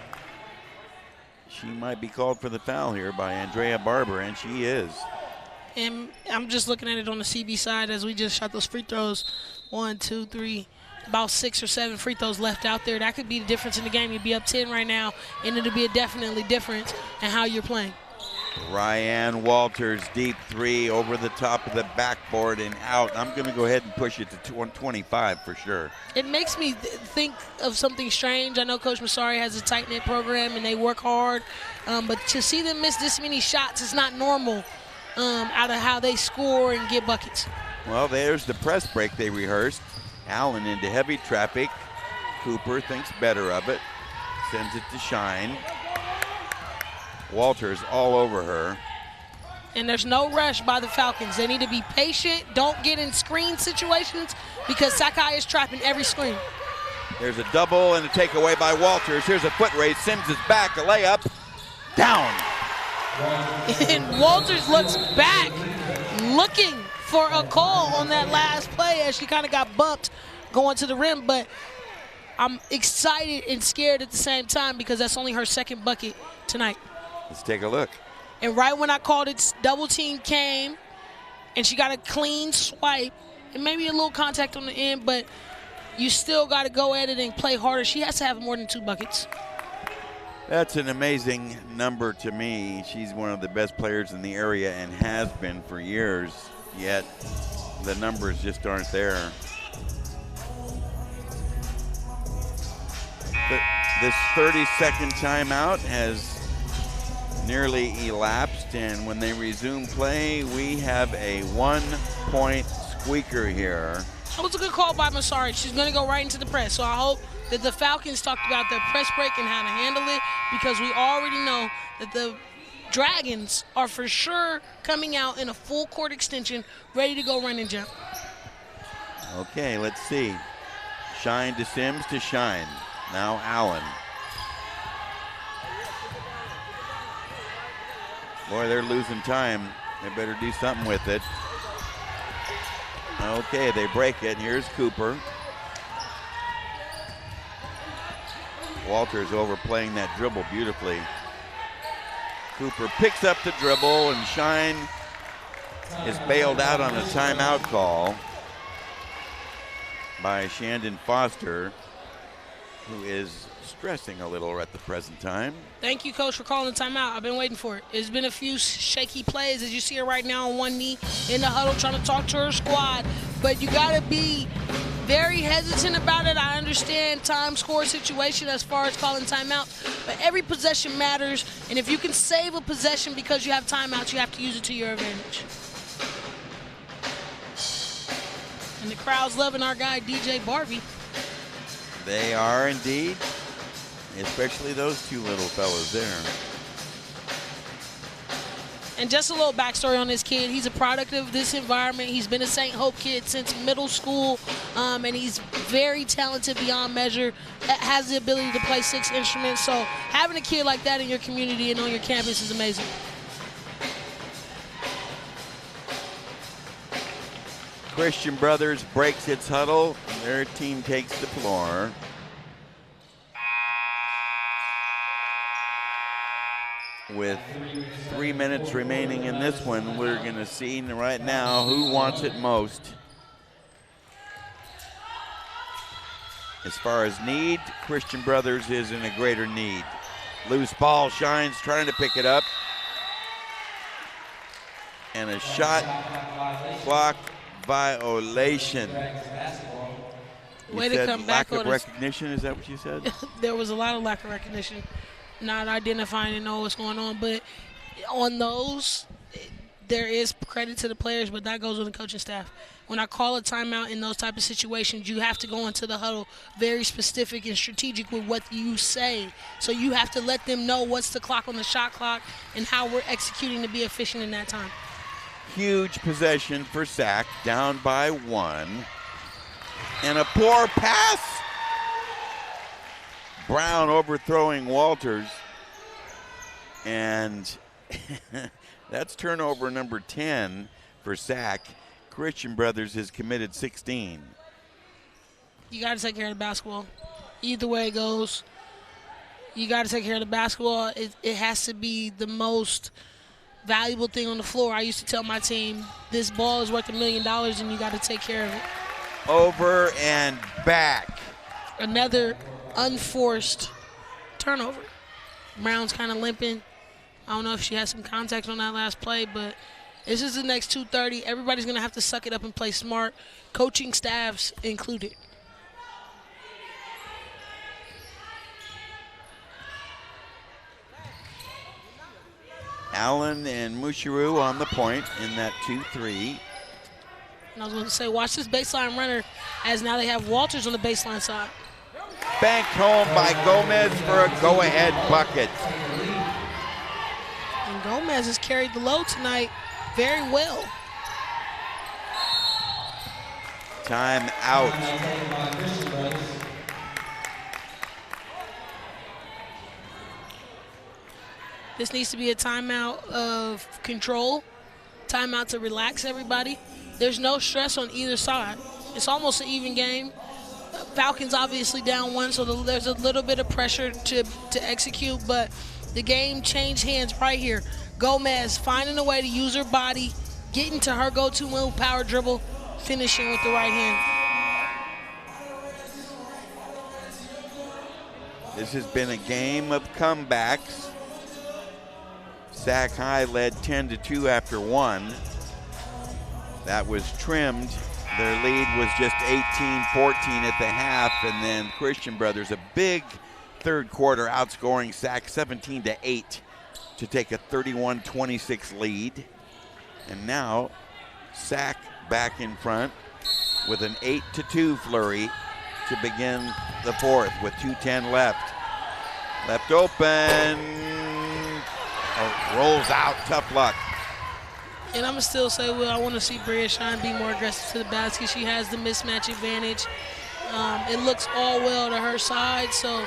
she might be called for the foul here by Andrea Barber, and she is. And I'm just looking at it on the CB side as we just shot those free throws. 1, 2, 3, about 6 or 7 free throws left out there. That could be the difference in the game. You'd be up 10 right now, and it'll be a definitely difference in how you're playing. Ryan Walters, deep 3 over the top of the backboard and out. I'm going to go ahead and push it to 125 for sure. It makes me think of something strange. I know Coach Massari has a tight-knit program, and they work hard. But to see them miss this many shots is not normal out of how they score and get buckets. Well, there's the press break they rehearsed. Allen into heavy traffic. Cooper thinks better of it. Sends it to Shine. Walters all over her. And there's no rush by the Falcons. They need to be patient. Don't get in screen situations because Sakai is trapping every screen. There's a double and a takeaway by Walters. Here's a foot race. Sims is back. A layup. Down. And Walters looks back, looking for a call on that last play as she kind of got bumped going to the rim. But I'm excited and scared at the same time because that's only her second bucket tonight. Let's take a look. And right when I called it, double team came, and she got a clean swipe, and maybe a little contact on the end, but you still got to go at it and play harder. She has to have more than 2 buckets. That's an amazing number to me. She's one of the best players in the area and has been for years, yet the numbers just aren't there. This 30-second timeout has nearly elapsed, and when they resume play, we have a 1-point squeaker here. That was a good call by Massari. She's going to go right into the press, so I hope that the Falcons talked about their press break and how to handle it, because we already know that the Dragons are for sure coming out in a full court extension, ready to go run and jump. Okay, let's see. Shine to Sims to Shine. Now Allen. Boy, they're losing time. They better do something with it. Okay, they break it. Here's Cooper. Walters overplaying that dribble beautifully. Cooper picks up the dribble, and Shine is bailed out on a timeout call by Shandon Foster, who is stressing a little at the present time. Thank you, Coach, for calling the timeout. I've been waiting for it. It's been a few shaky plays, as you see her right now on one knee in the huddle trying to talk to her squad. But you got to be very hesitant about it. I understand time score situation as far as calling timeout, but every possession matters, and if you can save a possession because you have timeouts, you have to use it to your advantage. And the crowd's loving our guy, DJ Barbie. They are indeed, especially those 2 little fellas there. And just a little backstory on this kid. He's a product of this environment. He's been a St. Hope kid since middle school, and he's very talented beyond measure, has the ability to play 6 instruments. So having a kid like that in your community and on your campus is amazing. Christian Brothers breaks its huddle. Their team takes the floor. With 3 minutes remaining in this one, we're going to see right now who wants it most. As far as need, Christian Brothers is in a greater need. Loose ball, Shines trying to pick it up. And a shot clock violation. Way to come back lack on of us. recognition, is that what you said? There was a lot of lack of recognition. Not identifying and know what's going on, but on those, there is credit to the players, but that goes with the coaching staff. When I call a timeout in those type of situations, you have to go into the huddle very specific and strategic with what you say. So you have to let them know what's the clock on the shot clock and how we're executing to be efficient in that time. Huge possession for Sac, down by 1. And a poor pass. Brown overthrowing Walters. And that's turnover number 10 for Sac. Christian Brothers has committed 16. You got to take care of the basketball. Either way it goes, you got to take care of the basketball. It has to be the most valuable thing on the floor. I used to tell my team, this ball is worth $1 million and you got to take care of it. Over and back. Another unforced turnover. Brown's kind of limping. I don't know if she had some contact on that last play, but this is the next 2:30. Everybody's going to have to suck it up and play smart, coaching staffs included. Allen and Mushiru on the point in that 2-3. And I was going to say, watch this baseline runner, as now they have Walters on the baseline side. Banked home by Gomez for a go-ahead bucket. And Gomez has carried the load tonight very well. Time out. This needs to be a timeout of control, timeout to relax everybody. There's no stress on either side. It's almost an even game. Falcons obviously down 1, so there's a little bit of pressure to execute, but the game changed hands right here. Gomez finding a way to use her body, getting to her go-to move, power dribble, finishing with the right hand. This has been a game of comebacks. Sac High led 10-2 after 1. That was trimmed. Their lead was just 18-14 at the half, and then Christian Brothers, a big third quarter, outscoring Sac 17-8 to take a 31-26 lead. And now Sac back in front with an 8-2 flurry to begin the fourth with 2:10 left. Left open. Oh, rolls out, tough luck. And I'm going to still say, Will, I want to see Bria Shine be more aggressive to the basket. She has the mismatch advantage. It looks all well to her side, so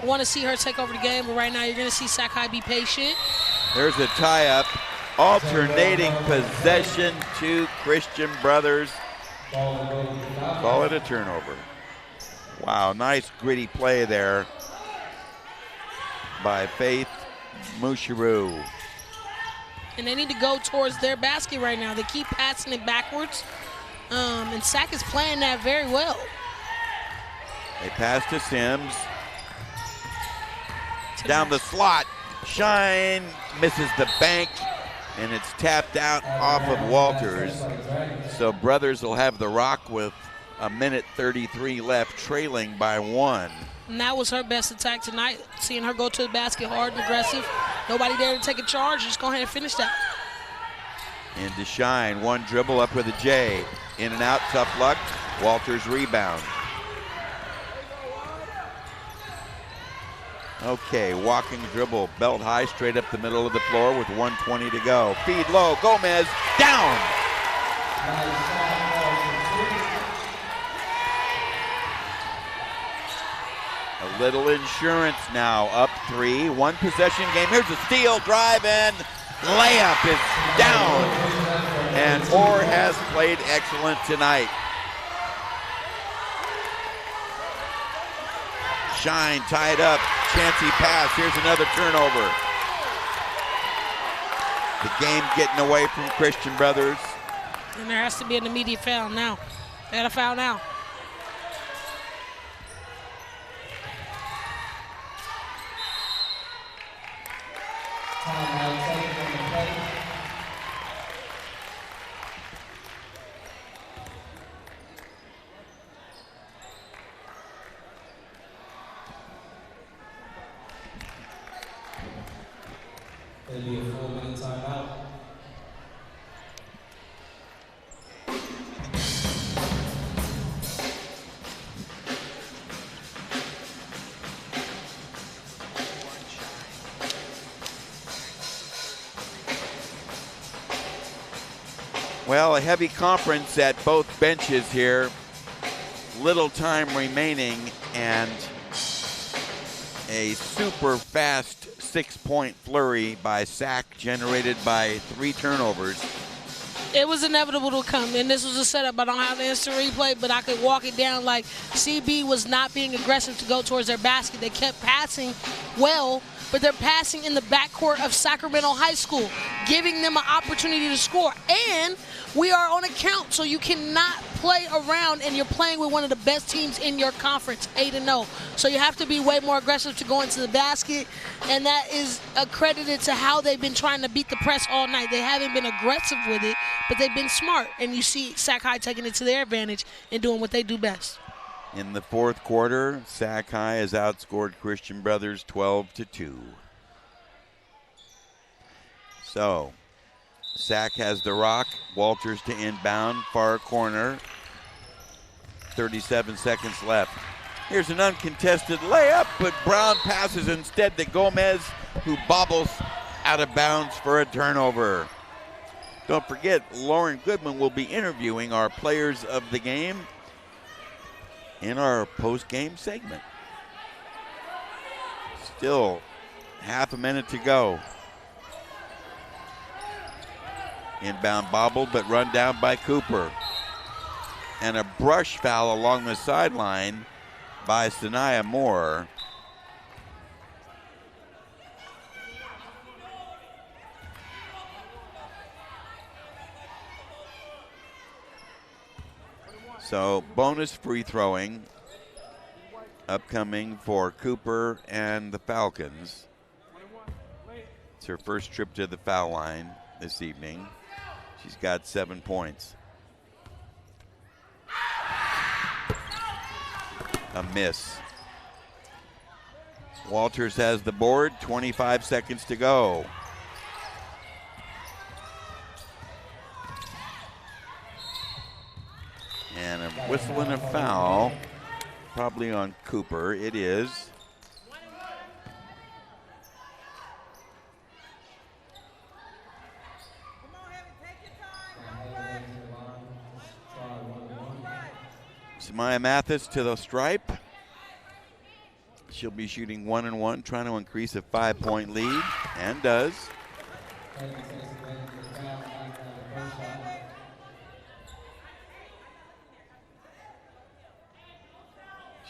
I want to see her take over the game. But right now you're going to see Sac High be patient. There's a tie-up. Alternating possession to Christian Brothers. Call it a turnover. Wow, nice gritty play there by Faith Mushiru. And they need to go towards their basket right now. They keep passing it backwards, and Sac is playing that very well. They pass to Sims. Down the slot. Shine misses the bank, and it's tapped out off of Walters. So Brothers will have the rock with a minute 33 left, trailing by 1. And that was her best attack tonight, seeing her go to the basket hard and aggressive. Nobody there to take a charge. Just go ahead and finish that. And to Shine, one dribble up with a J. In and out, tough luck. Walters rebound. Okay, walking dribble, belt high, straight up the middle of the floor with 1:20 to go. Feed low, Gomez, down! A little insurance now, up 3, 1 possession game. Here's a steal, drive, and layup is down. And Orr has played excellent tonight. Shine tied up, chancy pass, here's another turnover. The game getting away from Christian Brothers. And there has to be an immediate foul now. They got a foul now. It'll be a 4-minute timeout. Well, a heavy conference at both benches here. Little time remaining, and a super fast 6-point flurry by Sac generated by 3 turnovers. It was inevitable to come, and this was a setup. I don't have the instant replay, but I could walk it down like CB was not being aggressive to go towards their basket. They kept passing well, but they're passing in the backcourt of Sacramento High School, giving them an opportunity to score. And we are on a count, so you cannot play around, and you're playing with one of the best teams in your conference, 8-0. So you have to be way more aggressive to go into the basket, and that is accredited to how they've been trying to beat the press all night. They haven't been aggressive with it, but they've been smart, and you see Sac High taking it to their advantage and doing what they do best. In the fourth quarter, Sac High has outscored Christian Brothers 12-2. So, Sac has the rock. Walters to inbound, far corner. 37 seconds left. Here's an uncontested layup, but Brown passes instead to Gomez, who bobbles out of bounds for a turnover. Don't forget, Lauren Goodman will be interviewing our players of the game in our post-game segment. Still half a minute to go. Inbound bobbled, but run down by Cooper. And a brush foul along the sideline by Sanaya Moore. So bonus free throwing upcoming for Cooper and the Falcons. It's her first trip to the foul line this evening. She's got 7 points. A miss. Walters has the board, 25 seconds to go. And a whistle and a foul, probably on Cooper. It is. Samaya Mathis to the stripe. She'll be shooting 1-1, trying to increase a 5-point lead, and does.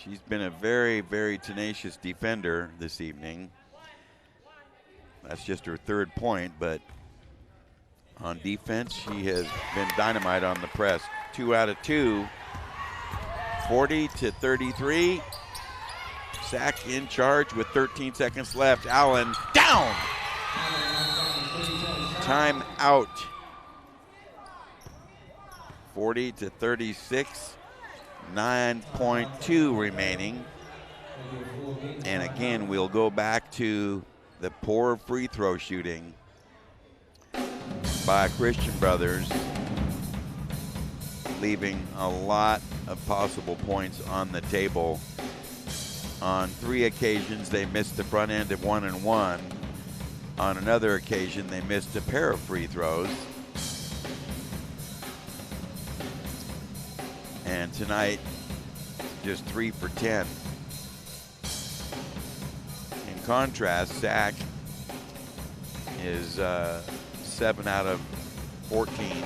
She's been a very, very tenacious defender this evening. That's just her 3rd point, but on defense, she has been dynamite on the press. 2 out of 2. 40-33. Sac in charge with 13 seconds left. Allen down. Time out. 40-36. 9.2 remaining. And again, we'll go back to the poor free throw shooting by Christian Brothers, leaving a lot of possible points on the table. On 3 occasions, they missed the front end of 1-1. On another occasion, they missed a pair of free throws. And tonight, just 3 for 10. In contrast, Sac is 7 out of 14.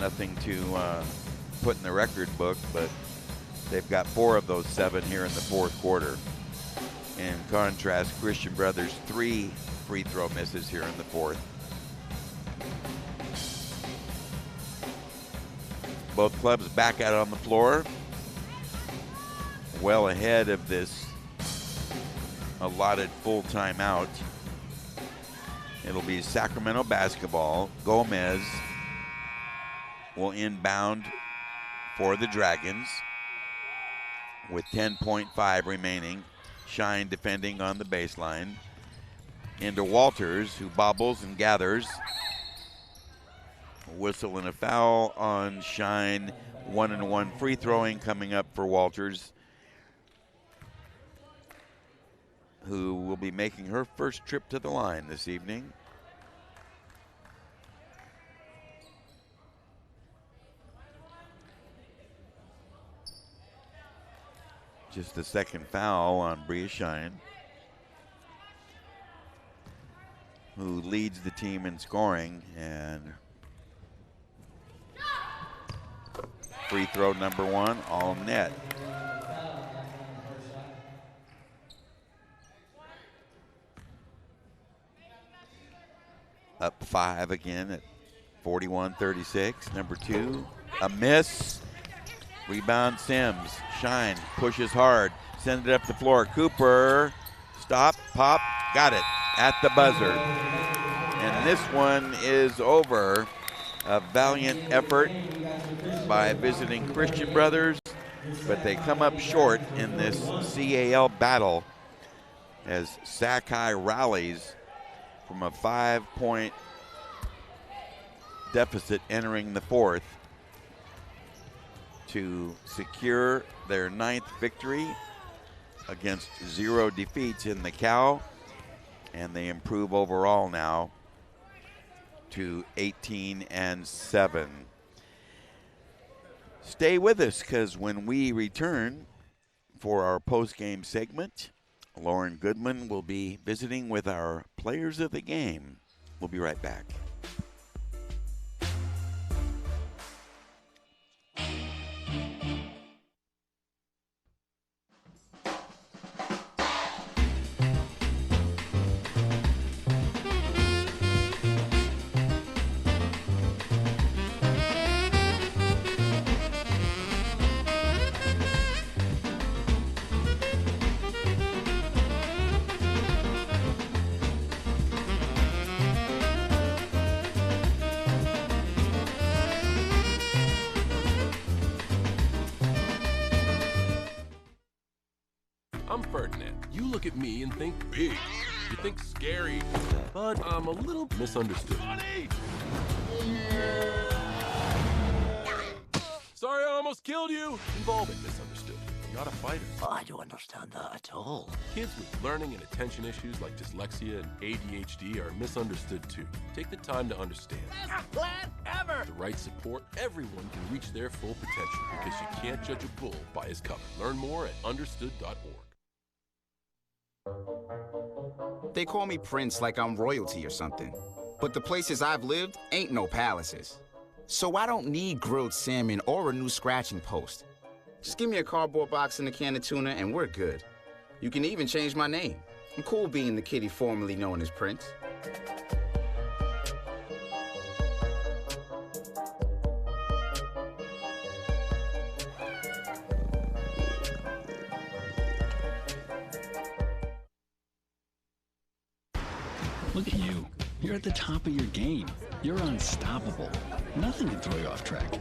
Nothing to put in the record book, but they've got 4 of those 7 here in the fourth quarter. In contrast, Christian Brothers 3 free throw misses here in the fourth. Both clubs back out on the floor, well ahead of this allotted full timeout. It'll be Sacramento basketball. Gomez will inbound for the Dragons with 10.5 remaining. Shine defending on the baseline. Into Walters, who bobbles and gathers. Whistle and a foul on Shine. 1-1 free throwing coming up for Walters, who will be making her first trip to the line this evening. just the second foul on Bria Shine, who leads the team in scoring. And free throw number 1, all net. Up 5 again at 41-36. Number 2, a miss. Rebound Sims. Shine pushes hard, sends it up the floor. Cooper, stop, pop, got it at the buzzer. And this one is over. A valiant effort by visiting Christian Brothers, but they come up short in this CAL battle as Sac-High rallies from a 5-point deficit entering the fourth to secure their 9th victory against 0 defeats in the Cal, and they improve overall now to 18-7. Stay with us, because when we return for our post-game segment, Lauren Goodman will be visiting with our players of the game. We'll be right back. I'm Ferdinand. You look at me and think big. You think scary, but I'm a little misunderstood. Sorry, I almost killed you. Involving misunderstood. Not a fighter. I don't understand that at all. Kids with learning and attention issues like dyslexia and ADHD are misunderstood too. Take the time to understand. Best plan ever! With the right support, everyone can reach their full potential, because you can't judge a bull by his cover. Learn more at understood.org. They call me Prince like I'm royalty or something. But the places I've lived ain't no palaces. So I don't need grilled salmon or a new scratching post. Just give me a cardboard box and a can of tuna and we're good. You can even change my name. I'm cool being the kitty formerly known as Prince. Look at you. You're at the top of your game. You're unstoppable. Nothing can throw you off track.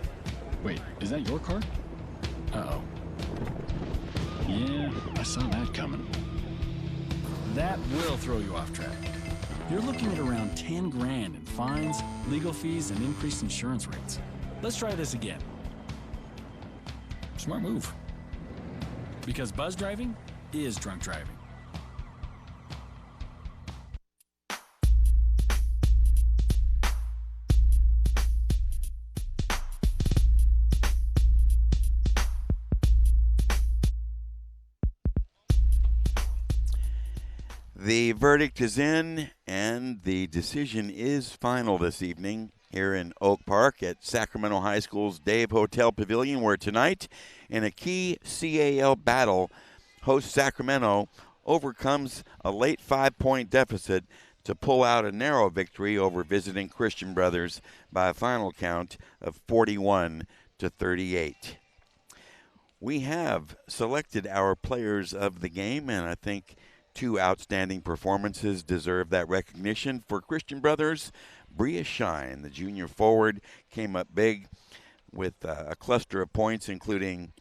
Wait, is that your car? Uh-oh. Yeah, I saw that coming. That will throw you off track. You're looking at around 10 grand in fines, legal fees, and increased insurance rates. Let's try this again. Smart move. Because buzz driving is drunk driving. The verdict is in, and the decision is final this evening here in Oak Park at Sacramento High School's Dave Hotel Pavilion, where tonight, in a key CAL battle, host Sacramento overcomes a late 5-point deficit to pull out a narrow victory over visiting Christian Brothers by a final count of 41-38. We have selected our players of the game, and I think 2 outstanding performances deserve that recognition. For Christian Brothers, Bria Shine, the junior forward, came up big with a cluster of points, including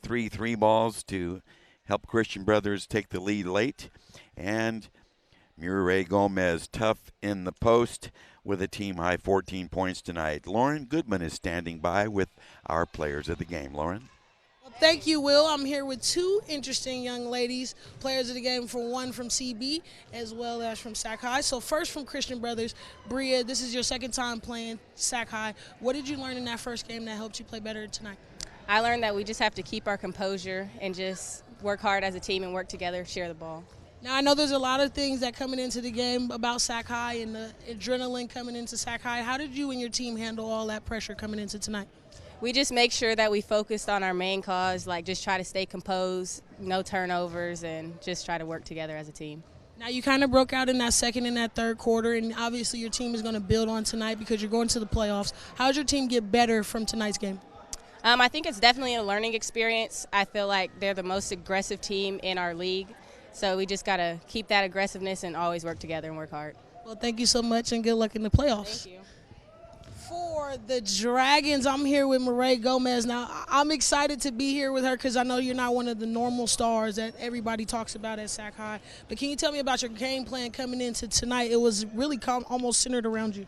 3 3-balls to help Christian Brothers take the lead late. And Murray Gomez, tough in the post with a team-high 14 points tonight. Lauren Goodman is standing by with our players of the game. Lauren? Thank you, Will. I'm here with 2 interesting young ladies, players of the game, for one from CB as well as from Sac-High. So first from Christian Brothers, Bria, this is your second time playing Sac-High. What did you learn in that first game that helped you play better tonight? I learned that we just have to keep our composure and just work hard as a team and work together, share the ball. Now, I know there's a lot of things that coming into the game about Sac High and the adrenaline coming into Sac High. How did you and your team handle all that pressure coming into tonight? We just make sure that we focused on our main cause, like just try to stay composed, no turnovers, and just try to work together as a team. Now, you kind of broke out in that second and that third quarter, and obviously your team is going to build on tonight because you're going to the playoffs. How does your team get better from tonight's game? I think it's definitely a learning experience. I feel like they're the most aggressive team in our league, so we just got to keep that aggressiveness and always work together and work hard. Well, thank you so much, and good luck in the playoffs. Thank you. For the Dragons, I'm here with Mireille Gomez. Now, I'm excited to be here with her because I know you're not one of the normal stars that everybody talks about at Sac High. But can you tell me about your game plan coming into tonight? It was really almost centered around you.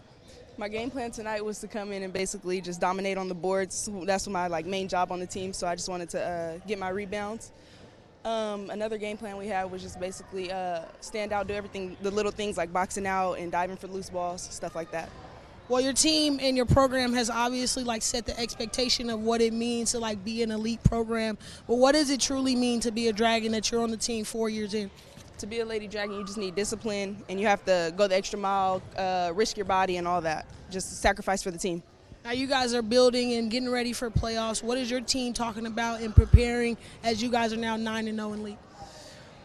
My game plan tonight was to come in and basically just dominate on the boards. That's my main job on the team, so I just wanted to get my rebounds. Another game plan we had was just basically stand out, do everything, the little things like boxing out and diving for loose balls, stuff like that. Well, your team and your program has obviously set the expectation of what it means to be an elite program. But what does it truly mean to be a Dragon that you're on the team 4 years in? To be a Lady Dragon, you just need discipline, and you have to go the extra mile, risk your body and all that. Just sacrifice for the team. Now you guys are building and getting ready for playoffs. What is your team talking about and preparing as you guys are now 9-0 in league?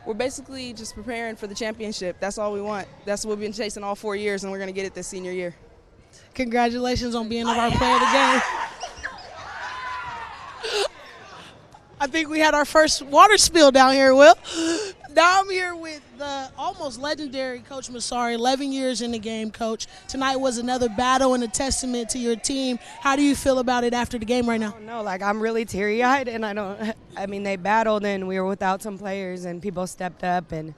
We're basically just preparing for the championship. That's all we want. That's what we've been chasing all 4 years, and we're going to get it this senior year. Congratulations on being our player of the game. I think we had our first water spill down here, Will. Now I'm here with the almost legendary Coach Massari, 11 years in the game, Coach. Tonight was another battle and a testament to your team. How do you feel about it after the game right now? No, I'm really teary-eyed, and they battled, and we were without some players, and people stepped up, and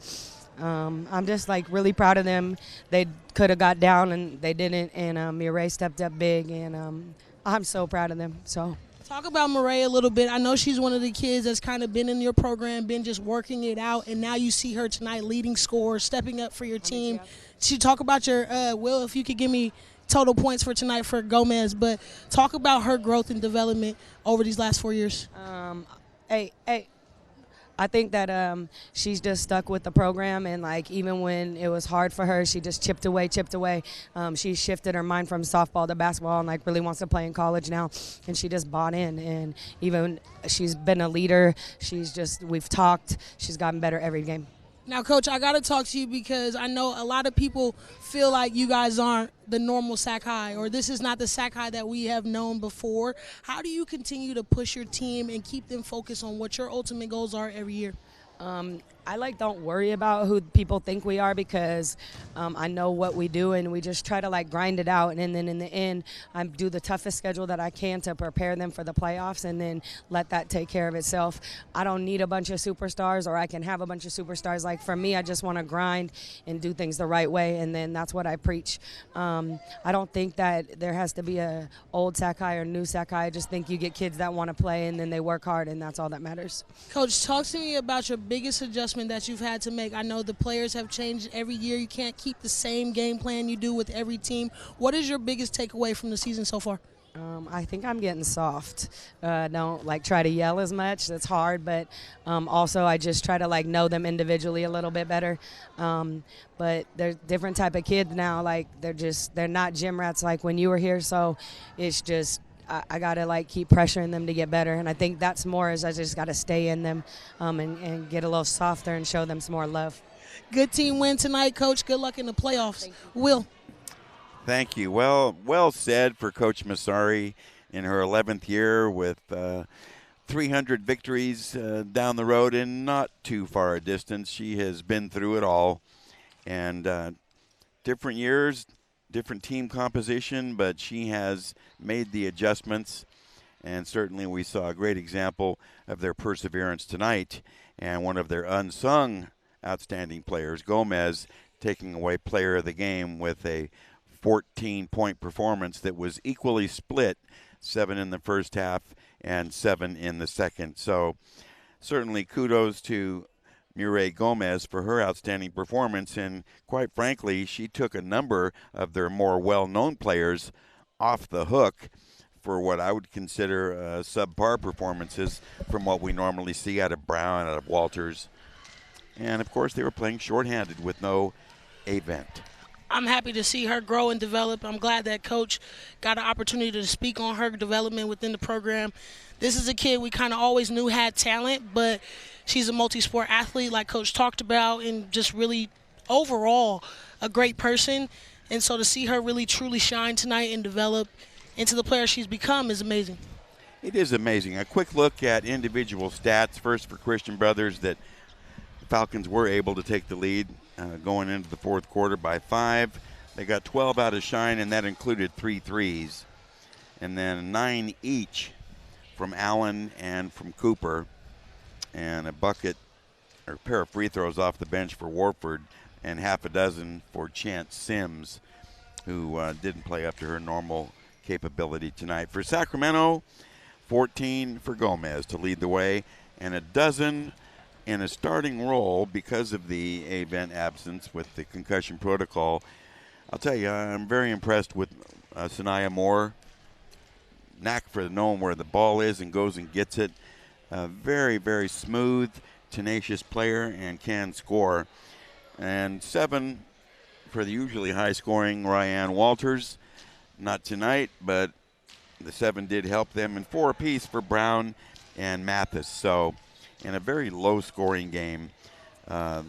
I'm just really proud of them. They could have got down and they didn't, and Mireille stepped up big, and I'm so proud of them. So talk about Mireille a little bit. I know she's one of the kids that's kind of been in your program, been just working it out, and now you see her tonight leading scorers, stepping up for your team. She talk about your Will, if you could give me total points for tonight for Gomez, but talk about her growth and development over these last 4 years. I think that she's just stuck with the program, and even when it was hard for her, she just chipped away. She shifted her mind from softball to basketball and really wants to play in college now, and she just bought in. And even she's been a leader. We've talked. She's gotten better every game. Now, Coach, I got to talk to you because I know a lot of people feel like you guys aren't the normal Sac High, or this is not the Sac High that we have known before. How do you continue to push your team and keep them focused on what your ultimate goals are every year? I don't worry about who people think we are because I know what we do, and we just try to grind it out, and then in the end I do the toughest schedule that I can to prepare them for the playoffs, and then let that take care of itself. I don't need a bunch of superstars, or I can have a bunch of superstars. For me, I just want to grind and do things the right way, and then that's what I preach. I don't think that there has to be a old Sac High or new Sac High. I just think you get kids that want to play, and then they work hard, and that's all that matters. Coach, talk to me about your biggest adjustment that you've had to make. I know the players have changed every year. You can't keep the same game plan you do with every team. What is your biggest takeaway from the season so far? I think I'm getting soft. Don't try to yell as much. That's hard, but also I just try to know them individually a little bit better. But they're different type of kids now. They're not gym rats like when you were here. So it's just I got to keep pressuring them to get better, and I think that's more is I just got to stay in them and get a little softer and show them some more love. Good team win tonight, Coach. Good luck in the playoffs. Will. Thank you. Well said for Coach Massari in her 11th year with 300 victories down the road and not too far a distance. She has been through it all, and different years, different team composition, but she has made the adjustments, and certainly we saw a great example of their perseverance tonight, and one of their unsung outstanding players, Gomez, taking away player of the game with a 14-point performance that was equally split, 7 in the first half and 7 in the second. So certainly kudos to Mireille Gomez for her outstanding performance, and quite frankly, she took a number of their more well-known players off the hook for what I would consider subpar performances from what we normally see out of Brown, out of Walters. And, of course, they were playing shorthanded with no event. I'm happy to see her grow and develop. I'm glad that Coach got an opportunity to speak on her development within the program. This is a kid we kind of always knew had talent, but she's a multi-sport athlete like Coach talked about, and just really overall a great person. And so to see her really truly shine tonight and develop into the player she's become is amazing. It is amazing. A quick look at individual stats. First for Christian Brothers, that the Falcons were able to take the lead going into the fourth quarter by 5. They got 12 out of Shine, and that included 3 threes. And then 9 each from Allen and from Cooper. And a bucket or a pair of free throws off the bench for Warford, and half a dozen for Chance Sims, who didn't play up to her normal capability tonight. For Sacramento, 14 for Gomez to lead the way, and a dozen in a starting role because of the event absence with the concussion protocol. I'll tell you, I'm very impressed with Sanaya Moore. Knack for knowing where the ball is and goes and gets it. Very, very smooth, tenacious player and can score. And 7 for the usually high-scoring Ryan Walters. Not tonight, but the 7 did help them. And 4 apiece for Brown and Mathis. So in a very low-scoring game,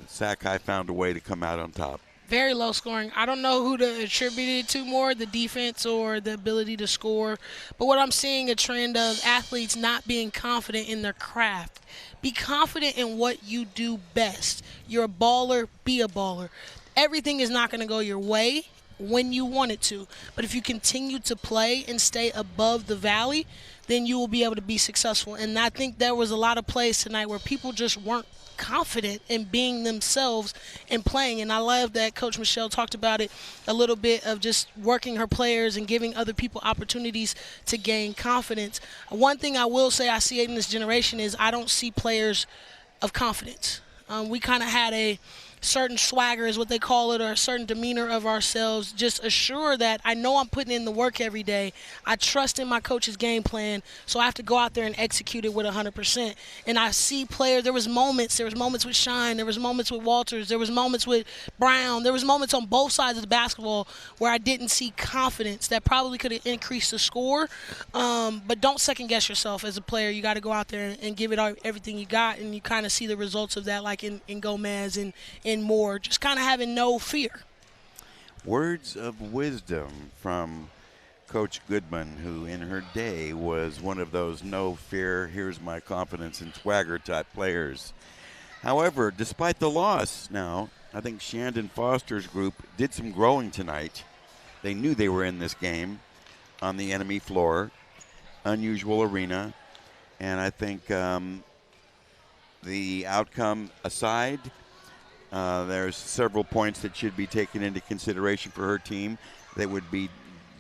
Sac High found a way to come out on top. Very low scoring. I don't know who to attribute it to more, the defense or the ability to score. But what I'm seeing a trend of athletes not being confident in their craft. Be confident in what you do best. You're a baller, be a baller. Everything is not going to go your way when you want it to. But if you continue to play and stay above the valley, then you will be able to be successful. And I think there was a lot of plays tonight where people just weren't confident in being themselves and playing. And I love that Coach Michelle talked about it a little bit, of just working her players and giving other people opportunities to gain confidence. One thing I will say I see in this generation is I don't see players of confidence. We kind of had a certain swagger is what they call it, or a certain demeanor of ourselves. Just assure that I know I'm putting in the work every day. I trust in my coach's game plan, so I have to go out there and execute it with 100%. And I see players, there was moments with Shine, there was moments with Walters, there was moments with Brown, there was moments on both sides of the basketball where I didn't see confidence that probably could have increased the score. But don't second guess yourself as a player. You got to go out there and give it everything you got, and you kind of see the results of that, like in Gomez and more, just kind of having no fear. Words of wisdom from Coach Goodman, who in her day was one of those no fear, here's my confidence and swagger type players. However, despite the loss now, I think Shandon Foster's group did some growing tonight. They knew they were in this game on the enemy floor, unusual arena, and I think the outcome aside, there's several points that should be taken into consideration for her team that would be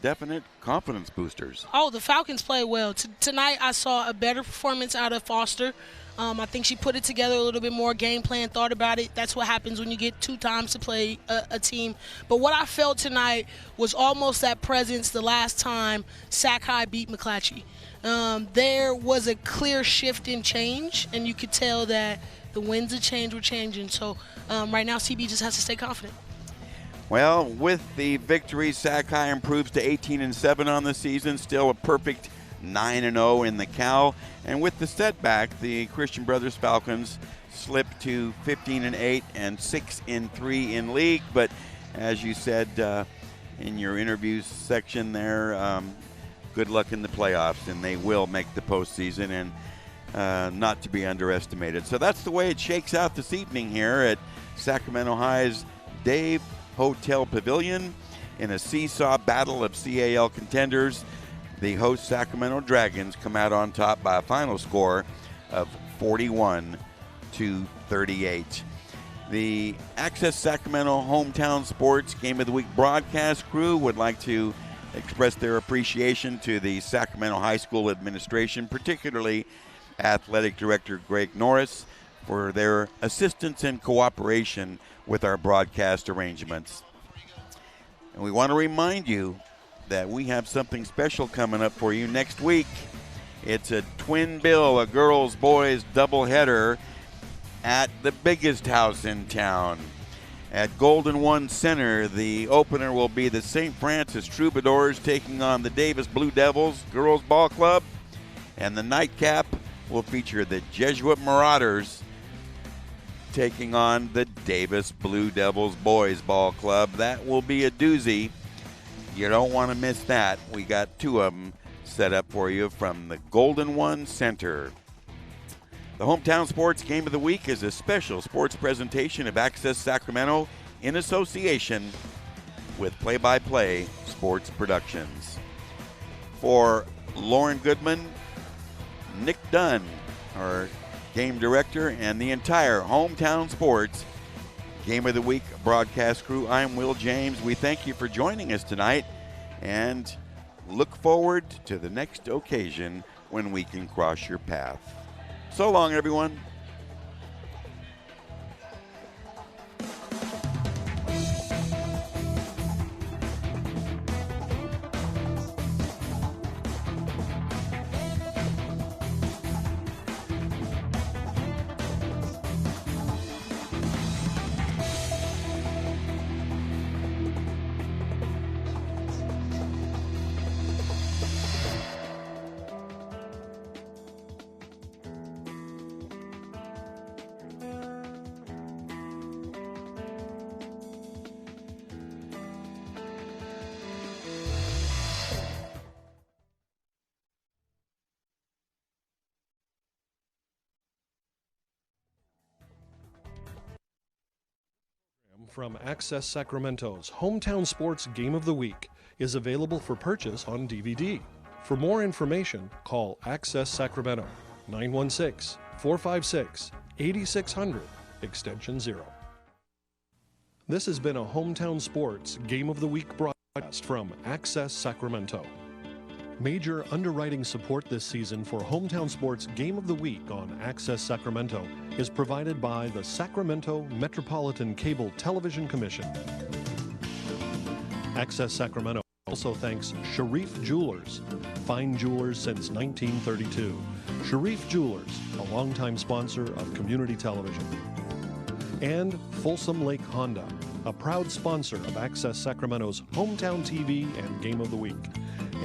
definite confidence boosters. Oh, the Falcons played well. Tonight I saw a better performance out of Foster. I think she put it together a little bit more, game plan, thought about it. That's what happens when you get 2 times to play a team. But what I felt tonight was almost that presence the last time Sac High beat McClatchy. There was a clear shift in change, and you could tell that the winds of change were changing. So right now CB just has to stay confident. Well, with the victory, Sac High improves to 18-7 on the season, still a perfect 9-0 in the Cal. And with the setback, the Christian Brothers Falcons slip to 15-8 and 6-3 in league. But as you said in your interview section there, good luck in the playoffs, and they will make the postseason, and not to be underestimated. So that's the way it shakes out this evening here at Sacramento High's Dave Hotel Pavilion in a seesaw battle of CAL contenders. The host Sacramento Dragons come out on top by a final score of 41-38. The Access Sacramento Hometown Sports Game of the Week broadcast crew would like to express their appreciation to the Sacramento High School administration, particularly Athletic Director Greg Norris, for their assistance and cooperation with our broadcast arrangements. And we want to remind you that we have something special coming up for you next week. It's a twin bill, a girls-boys doubleheader at the biggest house in town. At Golden One Center, the opener will be the St. Francis Troubadours taking on the Davis Blue Devils Girls Ball Club, and the nightcap will feature the Jesuit Marauders taking on the Davis Blue Devils Boys Ball Club. That will be a doozy. You don't want to miss that. We got two of them set up for you from the Golden One Center. The Hometown Sports Game of the Week is a special sports presentation of Access Sacramento in association with Play-by-Play Sports Productions. For Lauren Goodman, Nick Dunn, our game director, and the entire Hometown Sports Game of the Week broadcast crew, I'm Will James. We thank you for joining us tonight and look forward to the next occasion when we can cross your path. So long, everyone. From Access Sacramento's Hometown Sports Game of the Week is available for purchase on DVD. For more information, call Access Sacramento 916-456-8600, extension 0. This has been a Hometown Sports Game of the Week broadcast from Access Sacramento. Major underwriting support this season for Hometown Sports Game of the Week on Access Sacramento is provided by the Sacramento Metropolitan Cable Television Commission. Access Sacramento also thanks Sharif Jewelers, fine jewelers since 1932. Sharif Jewelers, a longtime sponsor of community television. And Folsom Lake Honda, a proud sponsor of Access Sacramento's Hometown TV and Game of the Week,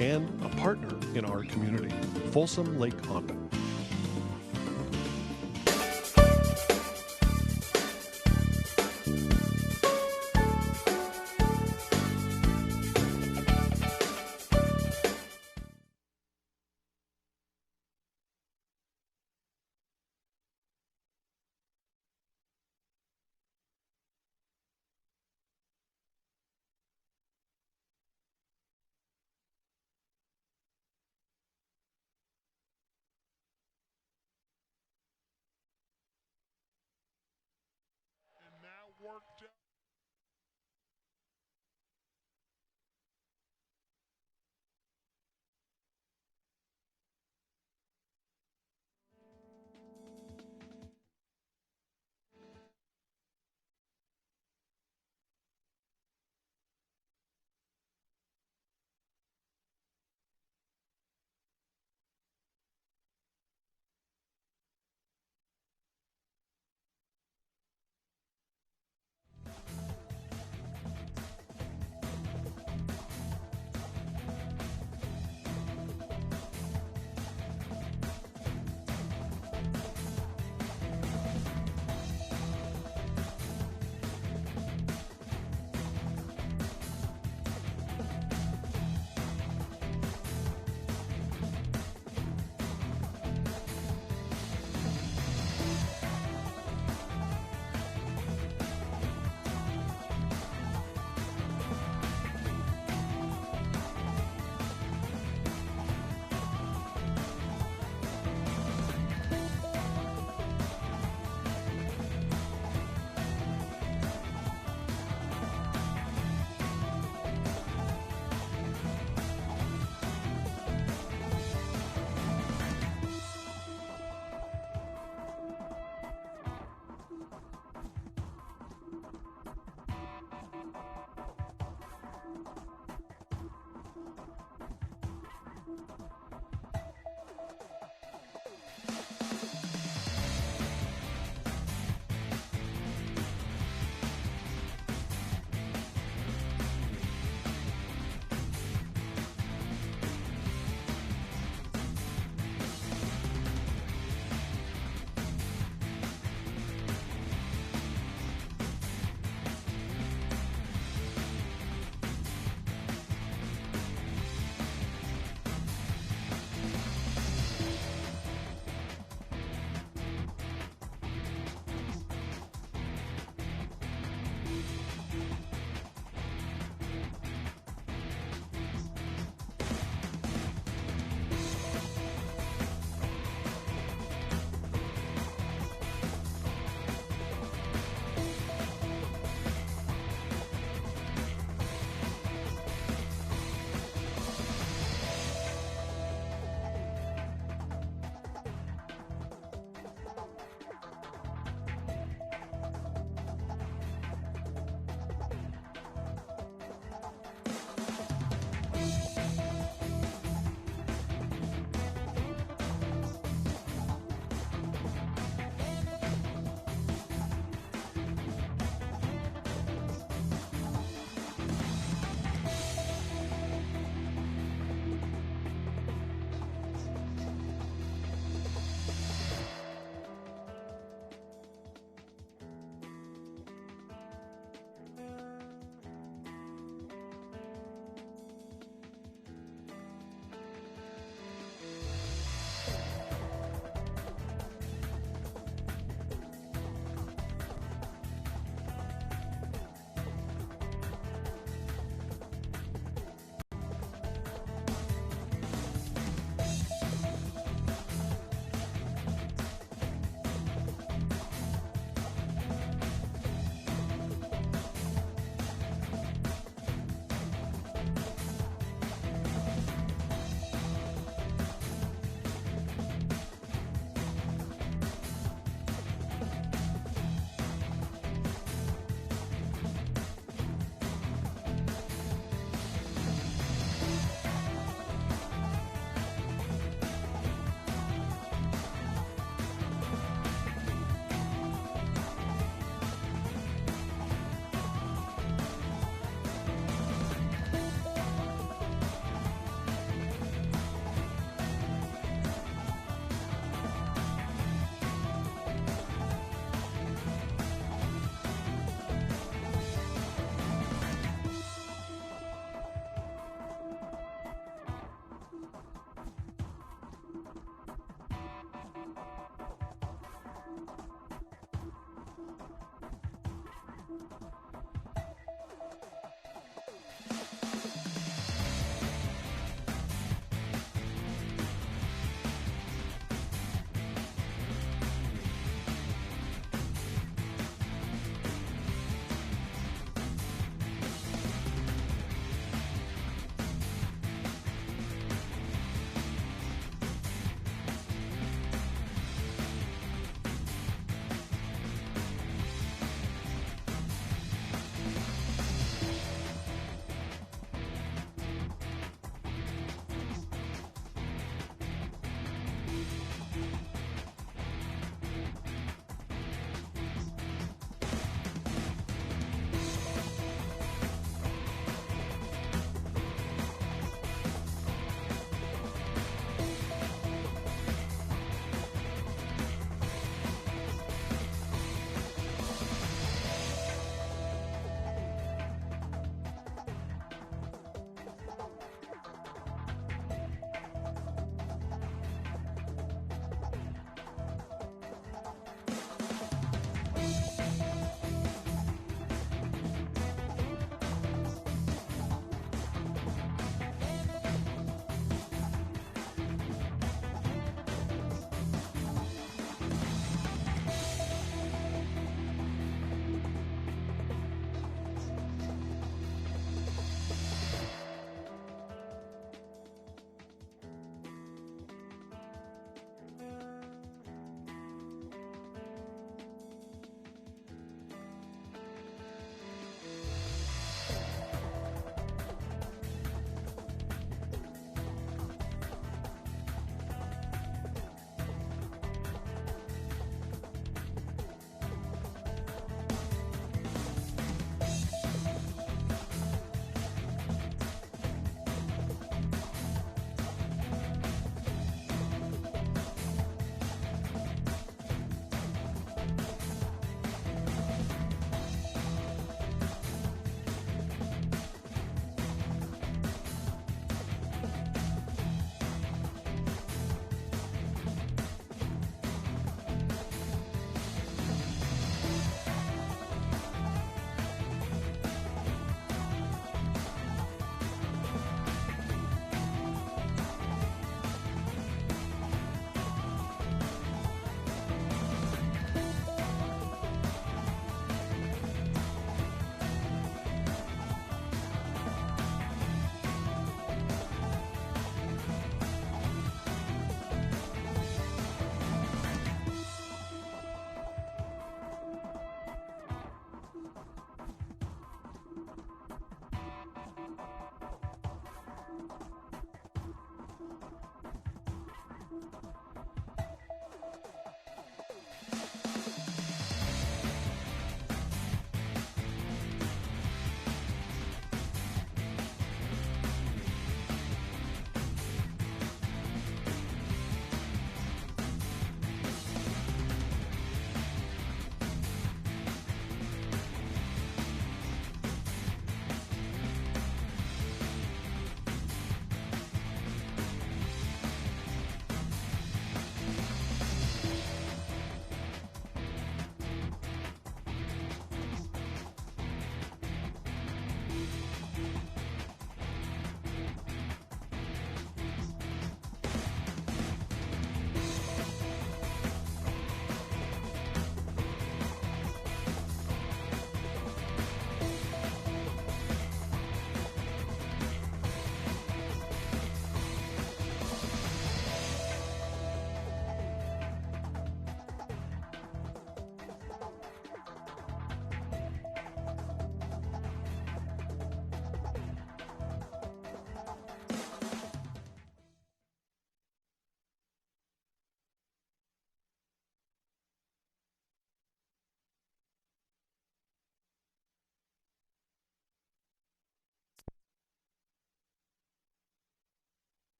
and a partner in our community, Folsom Lake Honda.